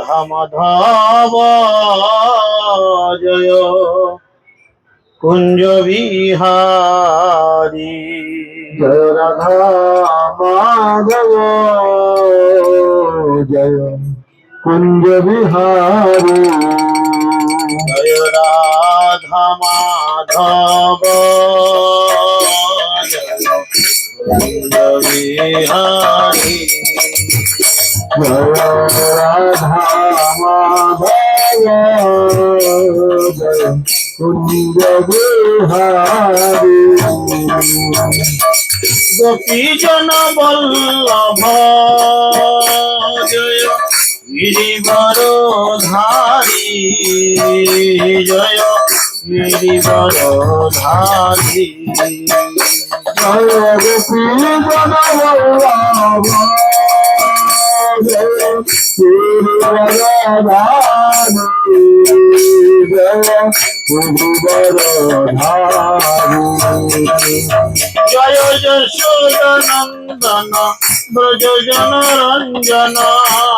রাধা মাধব জয় কুঞ্জ বিহারী জয় রাধা মাধব জয় কুঞ্জ বিহারী জয় রাধা মাধব জয় কুঞ্জ বিহারী জয় রাধা মাধব জয় কুঞ্জ বিহারী গোপীজন বল্লভ জয় গিরিবর ধারী জয় গিরিবর ধারী জয় গোপী জনবল্লভ জয় গিরিবরধারী জয় গিরিবরধারী জয় যশোদানন্দন ব্রজ জনরঞ্জন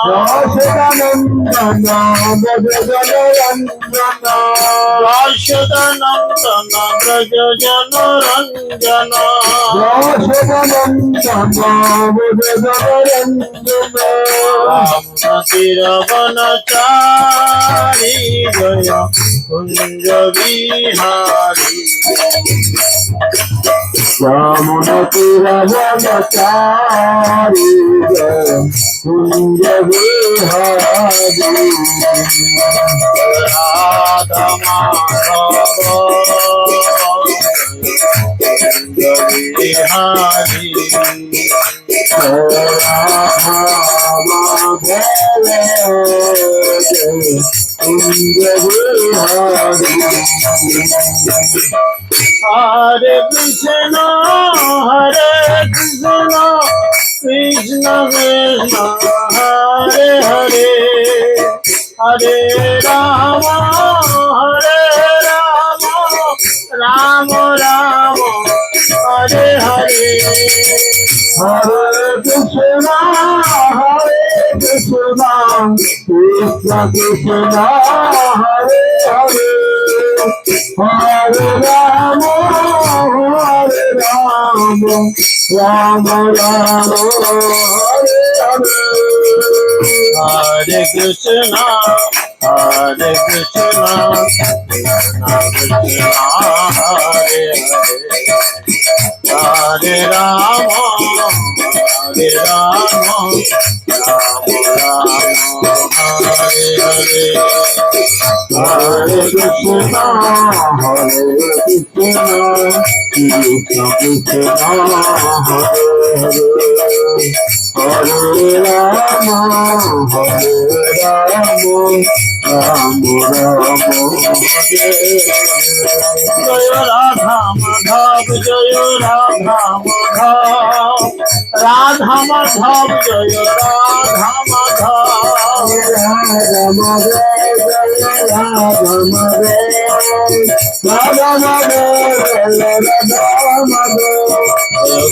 যশোদানন্দন ব্রজ জনরঞ্জন যশোদানন্দন ব্রজ জনরঞ্জন যশোদানন্দন ব্রজ জনরঞ্জন রামতিরবনচারী জয় কুঞ্জ বিহারী রামনতি রামচারী জয় কুঞ্জ বিহারী রাধা মাধব কুঞ্জ বিহারী হরে Krishna Krishna Krishna Hare Hare Hare Ram Ram Ram Hare Hare Hare Krishna Krishna Krishna Hare Hare Hare Ram Ram Ram Hare Hare Hare Krishna, Hare Krishna, Krishna Krishna, Hare Hare, Hare Rama, Hare Rama, Rama Rama, Hare Hare, Hare Krishna, Hare Krishna, Krishna Krishna, Hare Hare, Hare Rama, Hare Rama, Rama Rama, Hare Hare. Jai Radha Madhav, Jai Radha Madhav, Radha Madhav, Jai Radha Madhav,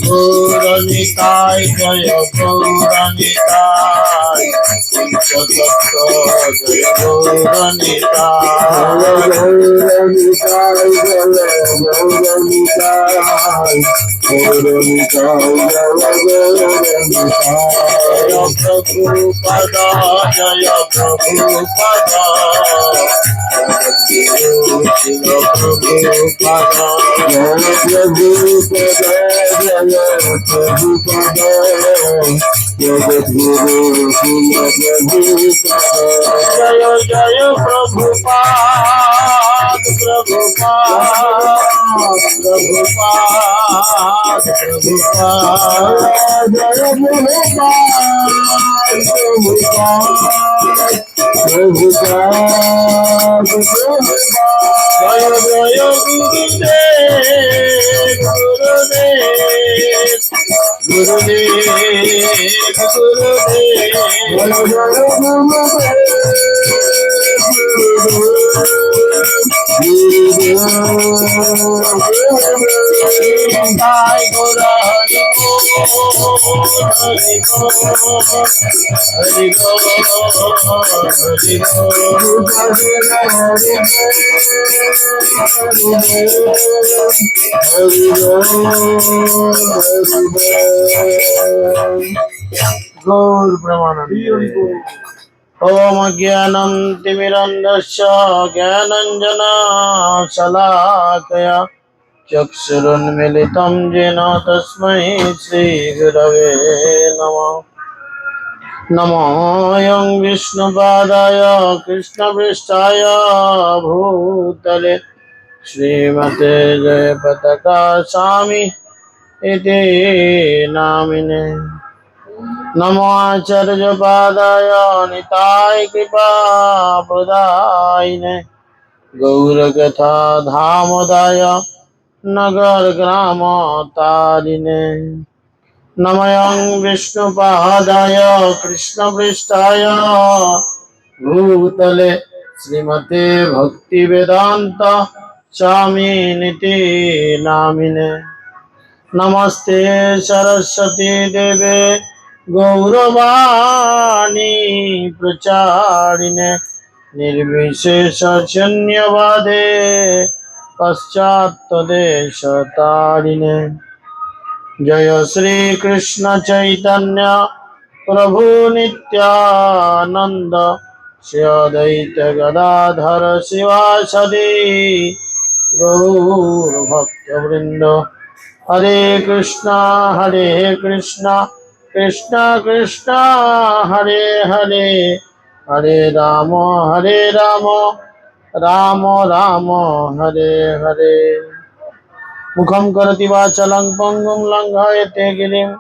Gauranitai, Jaya Gauranitai, Panchatattva, Jaya Gauranitai, Jaya Prabhupada, Jaya Prabhupada, Jaya Prabhupada, Jaya Jaya Prabhupada, Prabhupada, Prabhupada, Jaya Jaya Gurudev, गौर प्रमानंद। ओम ज्ञानं तिमिरन्धस्य ज्ञानञ्जना शलाकया चक्षुरुन्मिलितं येन तस्मै श्रीगुरवे नमः। नमोऽयं विष्णुपादाय कृष्णपृष्ठाय भूतले श्रीमते जयपताका स्वामी इति नामिने। नमो आचार्यपादाय निताय कृपाप्रदायिने गौरकथा धामोदाय नगरग्रामतारिणे। नमयं विष्णुपादाय कृष्णपृष्ठाय भूतले श्रीमते भक्तिवेदान्त स्वामिनिति नामिने। नमस्ते सरस्वती देवे गौरवाणी प्रचारिणे निर्विशेष शून्यवादे पश्चात्तदेशतारिणे। जय श्री कृष्ण चैतन्य प्रभु नित्यानंद श्री अद्वैत गदाधर शिवासदि गौर भक्तवृंद। हरे कृष्णा कृष्णा कृष्णा हरे हरे हरे राम राम राम हरे हरे। मुखं करोति वाचालं पङ्गुं लङ्घयते गिरिं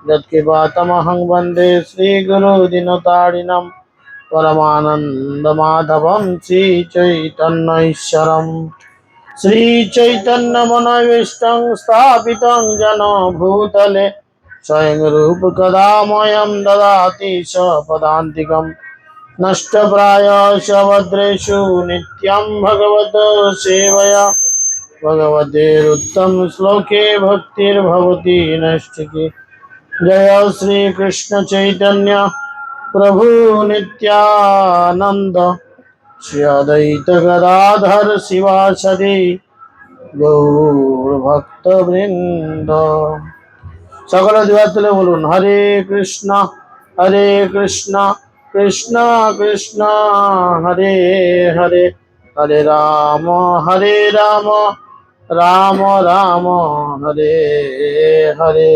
यत्कृपातमहं वन्दे श्रीगुरुदिनतारिणं परमानन्दमाधवं श्रीचैतन्यैश्वरम्। श्रीचैतन्यमनोभीष्टं स्थापितं येन भूतले स्वयं रूपकदा मह्यं ददाति स्वपदान्तिकं। नष्टप्रायस्य भद्रेषु नित्यं भगवत सेवया भगवतेरुत्तम श्लोके भक्तिर्भवति नैष्ठिकी। जय श्री कृष्ण चैतन्य प्रभु नित्यानंद श्री अद्वैत गदाधर शिवासदि गौर भक्तवृंद। সকল দিবাতলে বলুন হরে কৃষ্ণ কৃষ্ণ কৃষ্ণ হরে হরে হরে রাম রাম রাম হরে হরে।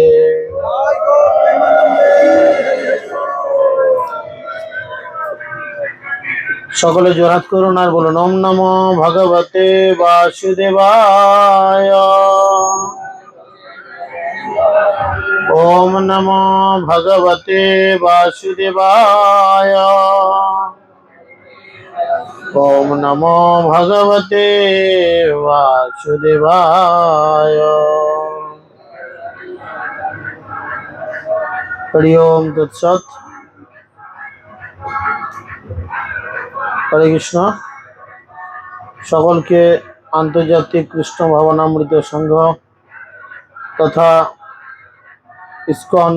সকলে জোড়হাত করুন আর বলুন ওম নমো ভগবতে বাসুদেবায়। ओम नमो भगवते वासुदेवाय। ओम नमो भगवते वासुदेवाय। हरि ओम तत्सत। हरे कृष्ण। সকলকে আন্তর্জাতিক কৃষ্ণ ভাবনামৃত সংঘ তথা ইসকন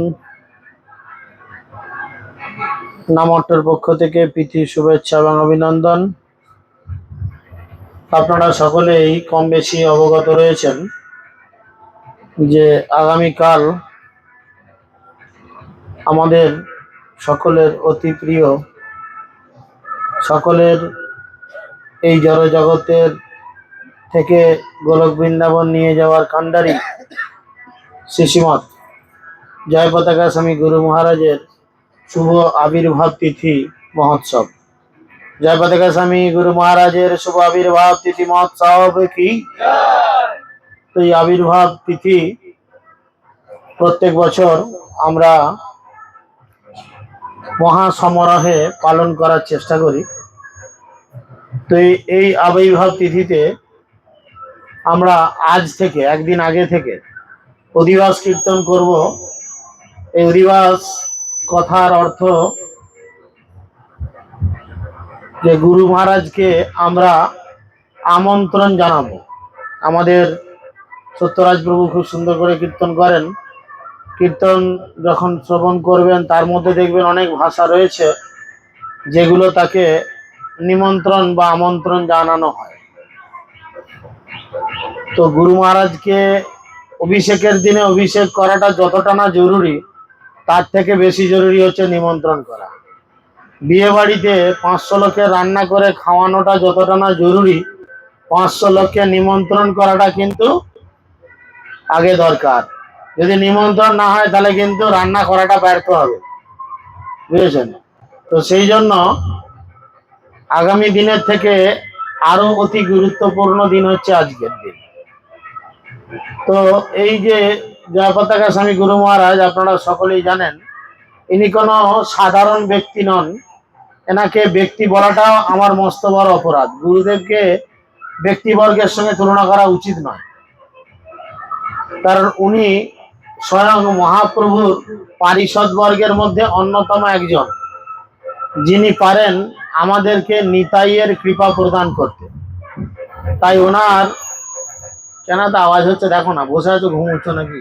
নামটের পক্ষ থেকে প্রীতি শুভেচ্ছা এবং অভিনন্দন। আপনারা সকলেই কম বেশি অবগত রয়েছেন যে আগামীকাল আমাদের সকলের অতি প্রিয়, সকলের এই জড়জগতের থেকে গোলক বৃন্দাবন নিয়ে যাওয়ার কাণ্ডারি শ্রীমৎ জয় পতাকা স্বামী গুরু মহারাজের শুভ আবির্ভাব তিথি মহোৎসব। জয় পতাকা স্বামী গুরু মহারাজের শুভ আবির্ভাব তিথি মহোৎসব কি। তো এই আবির্ভাব তিথি প্রত্যেক বছর আমরা মহা সমারোহে পালন করার চেষ্টা করি। তো এই আবির্ভাব তিথিতে আমরা আজ থেকে একদিন আগে থেকে অধিবাস কীর্তন করব। এই অধিবাস কথার অর্থ যে গুরু মহারাজকে আমরা আমন্ত্রণ জানাবো। আমাদের সত্যরাজ প্রভু খুব সুন্দর করে কীর্তন করেন কীর্তন যখন শ্রবণ করবেন তার মধ্যে দেখবেন অনেক ভাষা রয়েছে যেগুলো তাকে নিমন্ত্রণ বা আমন্ত্রণ জানানো হয়। তো গুরু মহারাজকে অভিষেকের দিনে অভিষেক করাটা যতটা না জরুরি, তার থেকে বেশি জরুরি হচ্ছে নিমন্ত্রণ করা। বিয়ে বাড়িতে 500 লোকের রান্না করে খাওয়ানোটা যতটা না জরুরি, 500 লোককে নিমন্ত্রণ করাটা কিন্তু আগে দরকার। যদি নিমন্ত্রণ না হয় তাহলে কিন্তু রান্না করাটা ব্যর্থ হবে, বুঝেছেন? তো সেই জন্য আগামী দিনের থেকে আরো অতি গুরুত্বপূর্ণ দিন হচ্ছে আজকের দিন। তো এই যে জয়পতাকা স্বামী গুরু মহারাজ, আপনারা সকলেই জানেন, ইনি কোনো সাধারণ ব্যক্তি নন। এনাকে ব্যক্তি বলাটাও আমার মস্ত বড় অপরাধ। গুরুদেবকে ব্যক্তিবর্গের সঙ্গে তুলনা করা উচিত নয়, কারণ উনি স্বয়ং মহাপ্রভুর পারিষদ বর্গের মধ্যে অন্যতম একজন, যিনি পারেন আমাদেরকে নিতাইয়ের কৃপা প্রদান করতে। তাই ওনার কেন তো আওয়াজ হচ্ছে দেখো না, বসে আছো ঘুম হচ্ছে নাকি?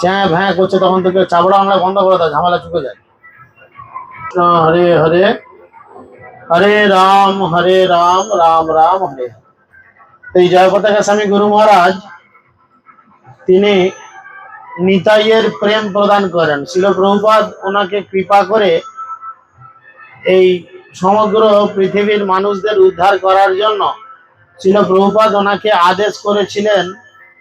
চ্যাঁ ভ্যাঁ করছে, তখন থেকে চাবড়া বাংলা বন্ধ করে দাও, ঝামেলা চুকে যায়। হরে হরে, হরে রাম রাম রাম হরে। এই জয়পতাকা স্বামী গুরু মহারাজ তিনি নিতাইয়ের প্রেম প্রদান করেন। শিল প্রভুপাদ ওনাকে কৃপা করে এই সমগ্র পৃথিবীর মানুষদের উদ্ধার করার জন্য শিল প্রভুপাদ ওনাকে আদেশ করেছিলেন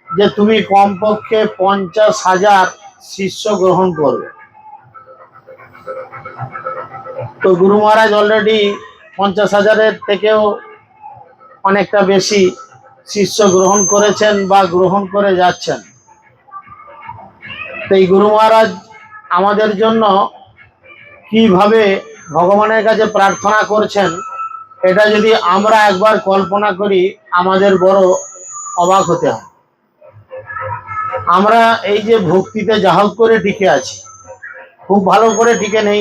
যে তুমি কমপক্ষে 50,000 শিষ্য গ্রহণ করবে। তো গুরু মহারাজ অলরেডি 50,000-এর থেকেও অনেকটা বেশি শিষ্য গ্রহণ করেছেন বা গ্রহণ করে যাচ্ছেন। তো এই গুরু মহারাজ আমাদের জন্য কিভাবে ভগবানের কাছে প্রার্থনা করছেন, এটা যদি আমরা একবার কল্পনা করি আমাদের বড় অবাক হতে হয়। আমরা এই যে ভক্তিতে যা হোক করে টিকে আছি, খুব ভালো করে টিকে নেই।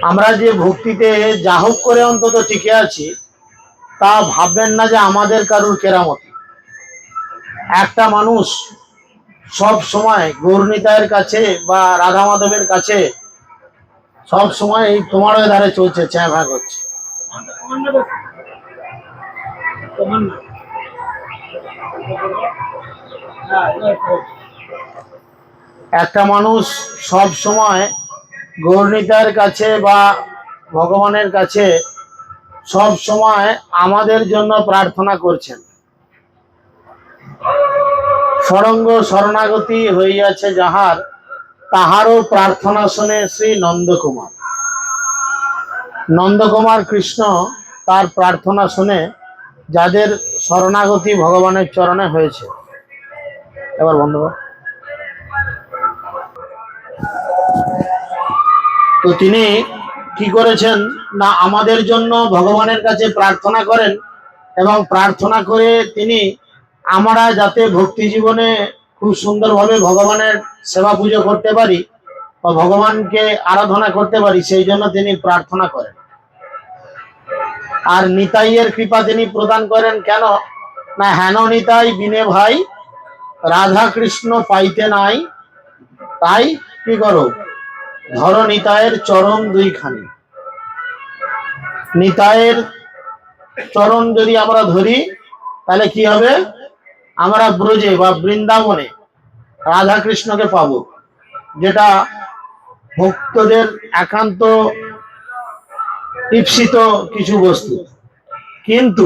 আমরা যে ভক্তিতে যা হোক করে অন্তত টিকে আছি, তা ভাববেন না যে আমাদের কারুর কেরামতি। একটা মানুষ সব সময় গৌরনিতায়ের কাছে বা রাধা মাধবের কাছে সব সময় এই তোমার ধারে চলছে, চ্যাঁ ভ্যাঁ করছে। একটা মানুষ সব সময় গৌরনিতায়ের কাছে বা ভগবানের কাছে সব সময় আমাদের জন্য প্রার্থনা করছেন। সরঙ্গ শরণাগতি হইয়াছে যাহার, তাহারও প্রার্থনা শুনে শ্রী নন্দকুমার। নন্দকুমার কৃষ্ণ তার প্রার্থনা শুনে যাদের শরণাগতি ভগবানের চরণে হয়েছে। এবার বন্ধ। তো তিনি কি করেছেন না, আমাদের জন্য ভগবানের কাছে প্রার্থনা করেন এবং প্রার্থনা করে তিনি আমরা যাতে ভক্তি জীবনে খুব সুন্দরভাবে ভগবানের সেবা পুজো করতে পারি বা ভগবানকে আরাধনা করতে পারি, সেই জন্য তিনি প্রার্থনা করেন। আর নিতাইয়ের কৃপা তিনি প্রদান করেন কেন না, হেন নিতাই বিনে ভাই রাধা কৃষ্ণ পাইতে নাই, তাই কি করো ধরো নিতাইয়ের চরণ দুইখানি। নিতাইয়ের চরণ যদি আমরা ধরি তাহলে কি হবে, আমরা ব্রজে বা বৃন্দাবনে রাধা কৃষ্ণকে পাবো, যেটা ভক্তদের একান্ত ঈপ্সিত কিছু বস্তু। কিন্তু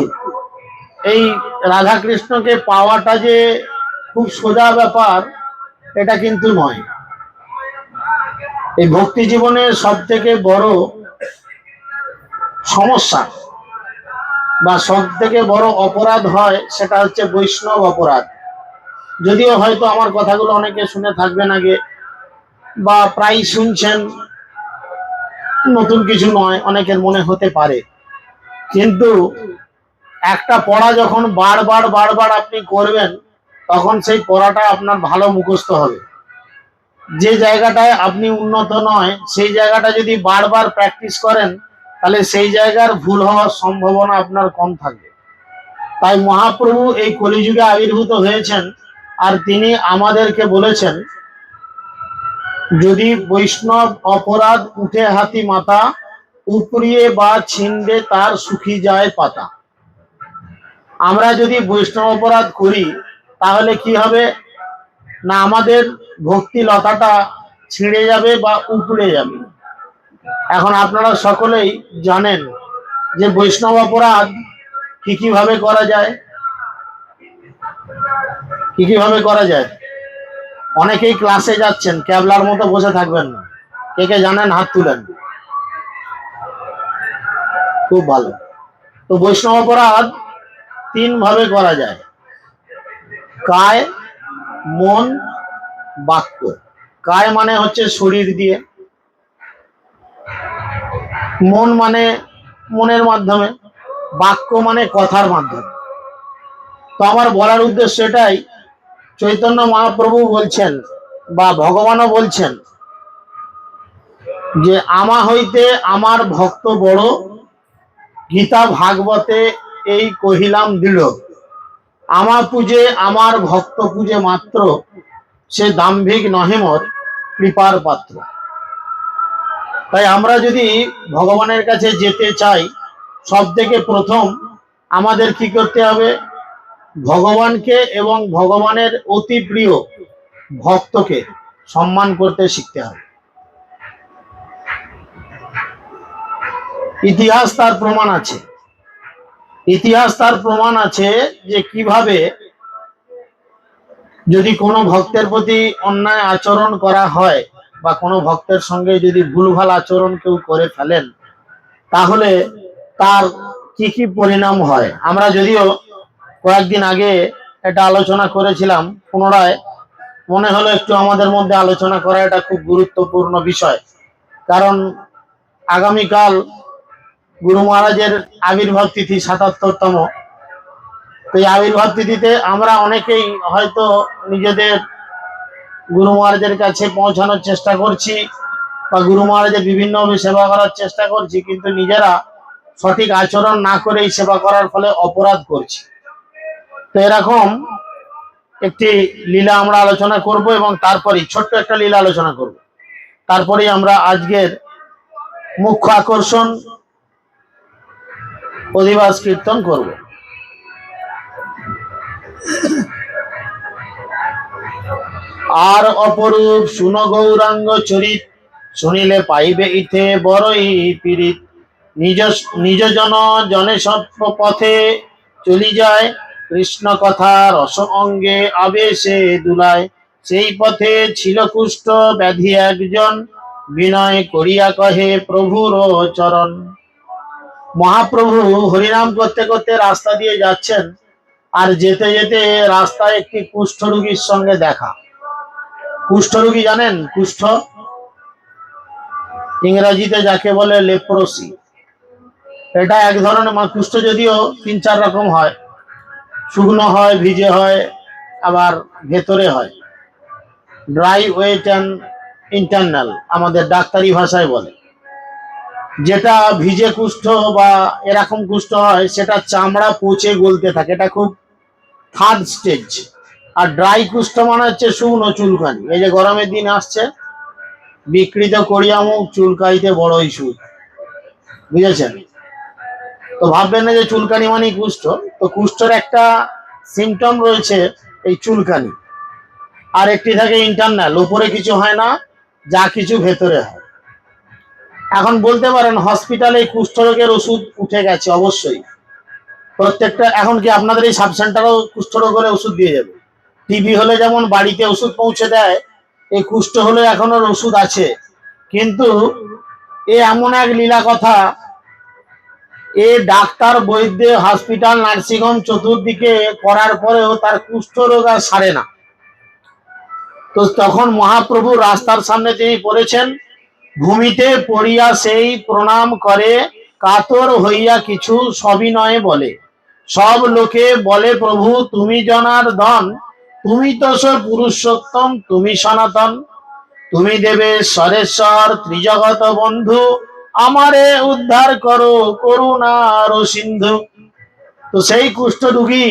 এই রাধা কৃষ্ণকে পাওয়াটা যে খুব সোজা ব্যাপার এটা কিন্তু নয়। এই ভক্তি জীবনের সব থেকে বড় সমস্যা বা সব থেকে বড় অপরাধ হয়, সেটা হচ্ছে বৈষ্ণব অপরাধ। যদিও হয়তো আমার কথাগুলো অনেকে শুনে থাকবেন আগে বা প্রায় শুনছেন, নতুন কিছু নয়, অনেকের মনে হতে পারে। কিন্তু একটা পড়া যখন বারবার বারবার আপনি করবেন, তখন সেই পড়াটা আপনার ভালো মুখস্থ হবে। যে জায়গাটায় আপনি উন্নত নয়, সেই জায়গাটা যদি বারবার প্র্যাকটিস করেন, তাহলে সেই জায়গার ভুল হওয়ার সম্ভাবনা আপনার কম থাকবে। তাই মহাপ্রভু এই কলিযুগে আবির্ভূত হয়েছেন আর তিনি আমাদেরকে বলেছেন, যদি বৈষ্ণব অপরাধ উঠে হাতি মাথা, উপরিয়ে বা ছিন্ডে তার সুখী যায় পাতা। আমরা যদি বৈষ্ণব অপরাধ করি তাহলে কি হবে না, আমাদের ভক্তি লতাটা ছিঁড়ে যাবে বা উপড়ে যাবে। এখন আপনারা সকলেই জানেন যে বৈষ্ণব অপরাধ কি ভাবে করা যায়, কি ভাবে করা যায়। অনেকেই ক্লাসে যাচ্ছেন, ক্যাবলার মতো বসে থাকবেন না। কে কে জানেন হাত তুলেন। খুব ভালো। তো বৈষ্ণব অপরাধ 3 ভাবে করা যায়: কায়, মন, বাক্য। কায় মানে হচ্ছে শরীর দিয়ে, মন মানে মনের মাধ্যমে, বাক্য মানে কথার মাধ্যমে। তো আমার বলার উদ্দেশ্য এটাই, চৈতন্য মহাপ্রভু বলছেন বা ভগবানও বলছেন যে আমা হইতে আমার ভক্ত বড়, গীতা ভাগবতে এই কহিলাম দৃঢ়। আমা পূজে আমার ভক্ত পূজে মাত্র, সে দাম্ভিক নহে মোর কৃপার পাত্র। তাই আমরা যদি ভগবানের কাছে যেতে চাই, সব থেকে প্রথম আমাদের কি করতে হবে, ভগবানকে এবং ভগবানের অতি প্রিয় ভক্তকে সম্মান করতে শিখতে হবে। ইতিহাস তার প্রমাণ আছে, ইতিহাস তার প্রমাণ আছে যে কিভাবে যদি কোনো ভক্তের প্রতি অন্যায় আচরণ করা হয় বা কোনো ভক্তের সঙ্গে যদি ভুলভাল আচরণ কেউ করে ফেলেন, তাহলে তার কি পরিণাম হয়। আমরা যদিও কয়েকদিন আগে এটা আলোচনা করেছিলাম, পুনরায় মনে হলো একটু আমাদের মধ্যে আলোচনা করা, এটা খুব গুরুত্বপূর্ণ বিষয়। কারণ আগামীকাল গুরু মহারাজের আবির্ভাব তিথি ৭৭তম। তো এই আবির্ভাব তিথিতে আমরা অনেকেই হয়তো নিজেদের গুরু মহারাজের কাছে পৌঁছানোর চেষ্টা করছি বা গুরু মহারাজের বিভিন্নভাবে সেবা করার চেষ্টা করছি, কিন্তু নিজেরা সঠিক আচরণ না করেই সেবা করার ফলে অপরাধ করছি। তো এরকম একটি লীলা আমরা আলোচনা করব এবং তারপরেই ছোট্ট একটা লীলা আলোচনা করব, তারপরেই আমরা আজকের মুখ্য আকর্ষণ অধিবাস কীর্তন করব। আর অপরূপ শুন গৌরাঙ্গ চরিত, শুনিলে পাইবে ইথে বড়ই পীড়িত। নিজ নিজ জনে সব পথে চলি যায়, কৃষ্ণ কথা রস অঙ্গে আবেশে দুলায়। সেই পথে ছিল কুষ্ঠ ব্যাধি একজন, বিনয় করিয়া কহে প্রভুর চরণ। মহাপ্রভু হরিনাম করতে করতে রাস্তা দিয়ে যাচ্ছেন, আর যেতে যেতে রাস্তায় একটি কুষ্ঠ রোগীর সঙ্গে দেখা। কুষ্ঠরোগী জানেন? কুষ্ঠ ইংরেজিতে যাকে বলে লেপ্রোসি। এটা এক ধরনের কুষ্ঠ, যদিও 3-4 রকম হয়। শুকনো হয়, ভিজে হয়, আবার ভেতরে হয়। ড্রাই, ওয়েট অ্যান্ড ইন্টারনাল আমাদের ডাক্তারি ভাষায় বলে। যেটা ভিজে কুষ্ঠ বা এরকম কুষ্ঠ হয়, সেটা চামড়া পচে গলতে থাকে, এটা খুব 3rd স্টেজ। আর ড্রাই কুষ্ঠ মানে হচ্ছে শুকনো চুলকানি। এই যে গরমের দিন আসছে, বিকৃত করিয়া মুখ চুলকাইতে বড়ই সুখ, বুঝেছেন? তো ভাববেন না যে চুলকানি মানে কুষ্ঠ। তো কুষ্ঠের একটা সিমটম রয়েছে এই চুলকানি, আর একটি থাকে ইন্টারনাল, উপরে কিছু হয় না, যা কিছু ভেতরে হয়। এখন বলতে পারেন হসপিটালে কুষ্ঠ রোগের ওষুধ উঠে গেছে, অবশ্যই প্রত্যেকটা। এখন কি আপনাদের এই সাব সেন্টারেও কুষ্ঠ রোগের ওষুধ দিয়ে যাবে? টিবি হলে যেমন বাড়িতে ওষুধ পৌঁছে দেয়, এই কুষ্ঠ হলে এখনো ওষুধ আছে। কিন্তু এ এমন এক লীলা কথা, এ ডাক্তার, বৈদ্য, হসপিটাল, নার্সিংহোম চতুর্দিকে করার পরেও তার কুষ্ঠ রোগ আর সারে না। তো তখন মহাপ্রভু রাস্তার সামনে তিনি পড়েছেন, ভূমিতে পড়িয়া সেই প্রণাম করে, কাতর হইয়া কিছু সবিনয়ে বলে। সব লোকে বলে প্রভু তুমি জনার্দন, তুমি তো পুরুষোত্তম, তুমি সনাতন, তুমি দেবে সরেশ্বর ত্রিজগত বন্ধু, আমারে উদ্ধার করো করুণার সিন্ধু। তো সেই কুষ্ঠ রোগী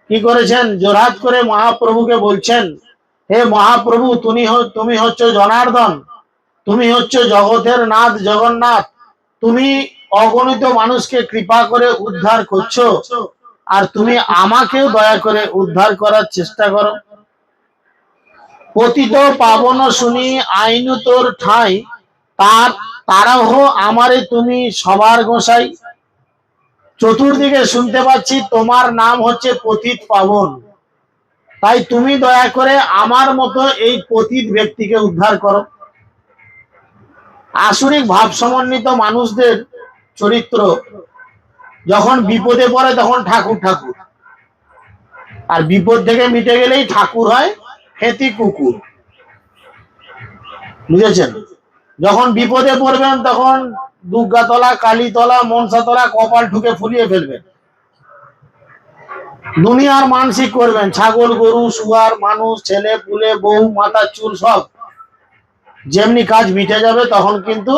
কি করেছেন, জোরহাত করে মহাপ্রভুকে বলছেন, হে মহাপ্রভু, তুমি হচ্ছে জনার্দন, তুমি হচ্ছে জগতের নাথ জগন্নাথ, তুমি অগণিত মানুষকে কৃপা করে উদ্ধার করছো, আর তুমি আমাকেও দয়া করে উদ্ধার করার চেষ্টা করো। পতিত পাবন শুনি আইনু তোর ঠাঁই, তারাহ আমারে তুমি সবার গোসাই। চতুর্দিকে শুনতে পাচ্ছি তোমার নাম হচ্ছে পতিত পাবন, তাই তুমি দয়া করে আমার মতো এই পতিত ব্যক্তিকে উদ্ধার করো। আসরিক ভাব সমন্বিত মানুষদের চরিত্র যখন বিপদে পড়ে তখন ঠাকুর ঠাকুর, আর বিপদ থেকে মিটে গেলেই ঠাকুর হয় হেতি কুকুর। বুঝেছেন? যখন বিপদে পড়বেন তখন দুর্গাতলা, কালীতলা, মনসাতলা কপাল ঠুকে ফুলিয়ে ফেলবেন, দুনিয়ার মানসিক করবেন, ছাগল গরু শুয়ার মানুষ ছেলে পুলে বউ মাথা চুল সব যেমনি কাজ মিটে যাবে, তখন কিন্তু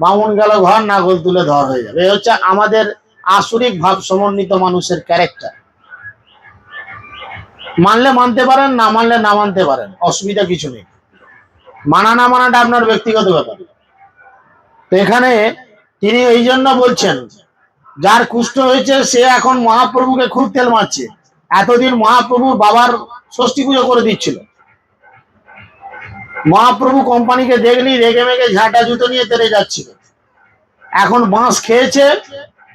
বামুন গেল ঘর, নাগল তুলে ধর হয়ে যাবে। এই হচ্ছে আমাদের আসরিক ভাব সমন্বিত মানুষের ক্যারেক্টার। মানলে মানতে পারেন, না মানলে না মানতে পারেন, অসুবিধা কিছু নেই। মানা না মানাটা আপনার ব্যক্তিগত ব্যাপার। তো এখানে তিনি এই জন্য বলছেন, যার কুষ্ঠ হয়েছে সে এখন মহাপ্রভুকে খুব তেল মারছে। এতদিন মহাপ্রভু বাবার ষষ্ঠী পুজো করে দিচ্ছিল, মহাপ্রভু কোম্পানিকে দেখলি রেগে মেগে ঝাঁটা জুতো নিয়ে তেড়ে যাচ্ছিল। এখন বাঁশ খেয়েছে,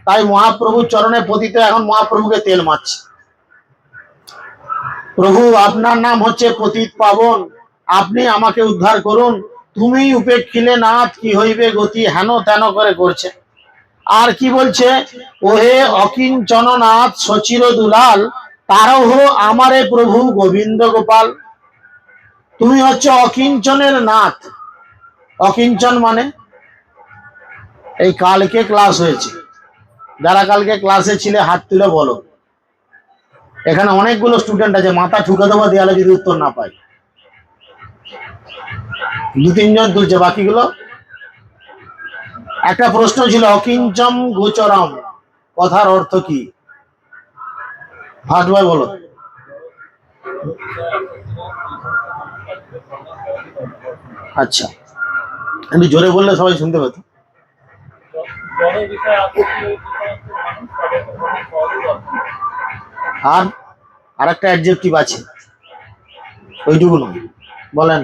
তাই মহাপ্রভুর চরণে পতিত এখন মহাপ্রভুকে তেল মারছে। প্রভু, আপনার নাম হচ্ছে পতিত পাবন, আপনি আমাকে উদ্ধার করুন, তুমি উপেক্ষিলে নাথ কি হইবে গতি, হেন তেন করে করছে। আর কি বলছে, ওহে অকিঞ্চন নাথ সচির দুলাল, তারহ আমারে প্রভু গোবিন্দ গোপাল। তুমি হচ্ছে অকিঞ্চনের নাথ। অকিঞ্চন মানে, এই কালকে ক্লাস হয়েছে, যারা কালকে ক্লাসে ছিলে হাত তুলে বলো। এখানে অনেকগুলো স্টুডেন্ট আছে, মাথা ঠুকে দেবো দেয়ালে যদি উত্তর না পাই। দু তিনজন তুলছে, বাকিগুলো। একটা প্রশ্ন ছিল, অকিঞ্চম গোচরম কথার অর্থ কি? ফার্স্ট ভাই বলো। আচ্ছা, আমি জোরে বললে সবাই শুনতে পেত। আর আরেকটা অ্যাডজেক্টিভ আছে, ওইটুকু নয়, বলেন।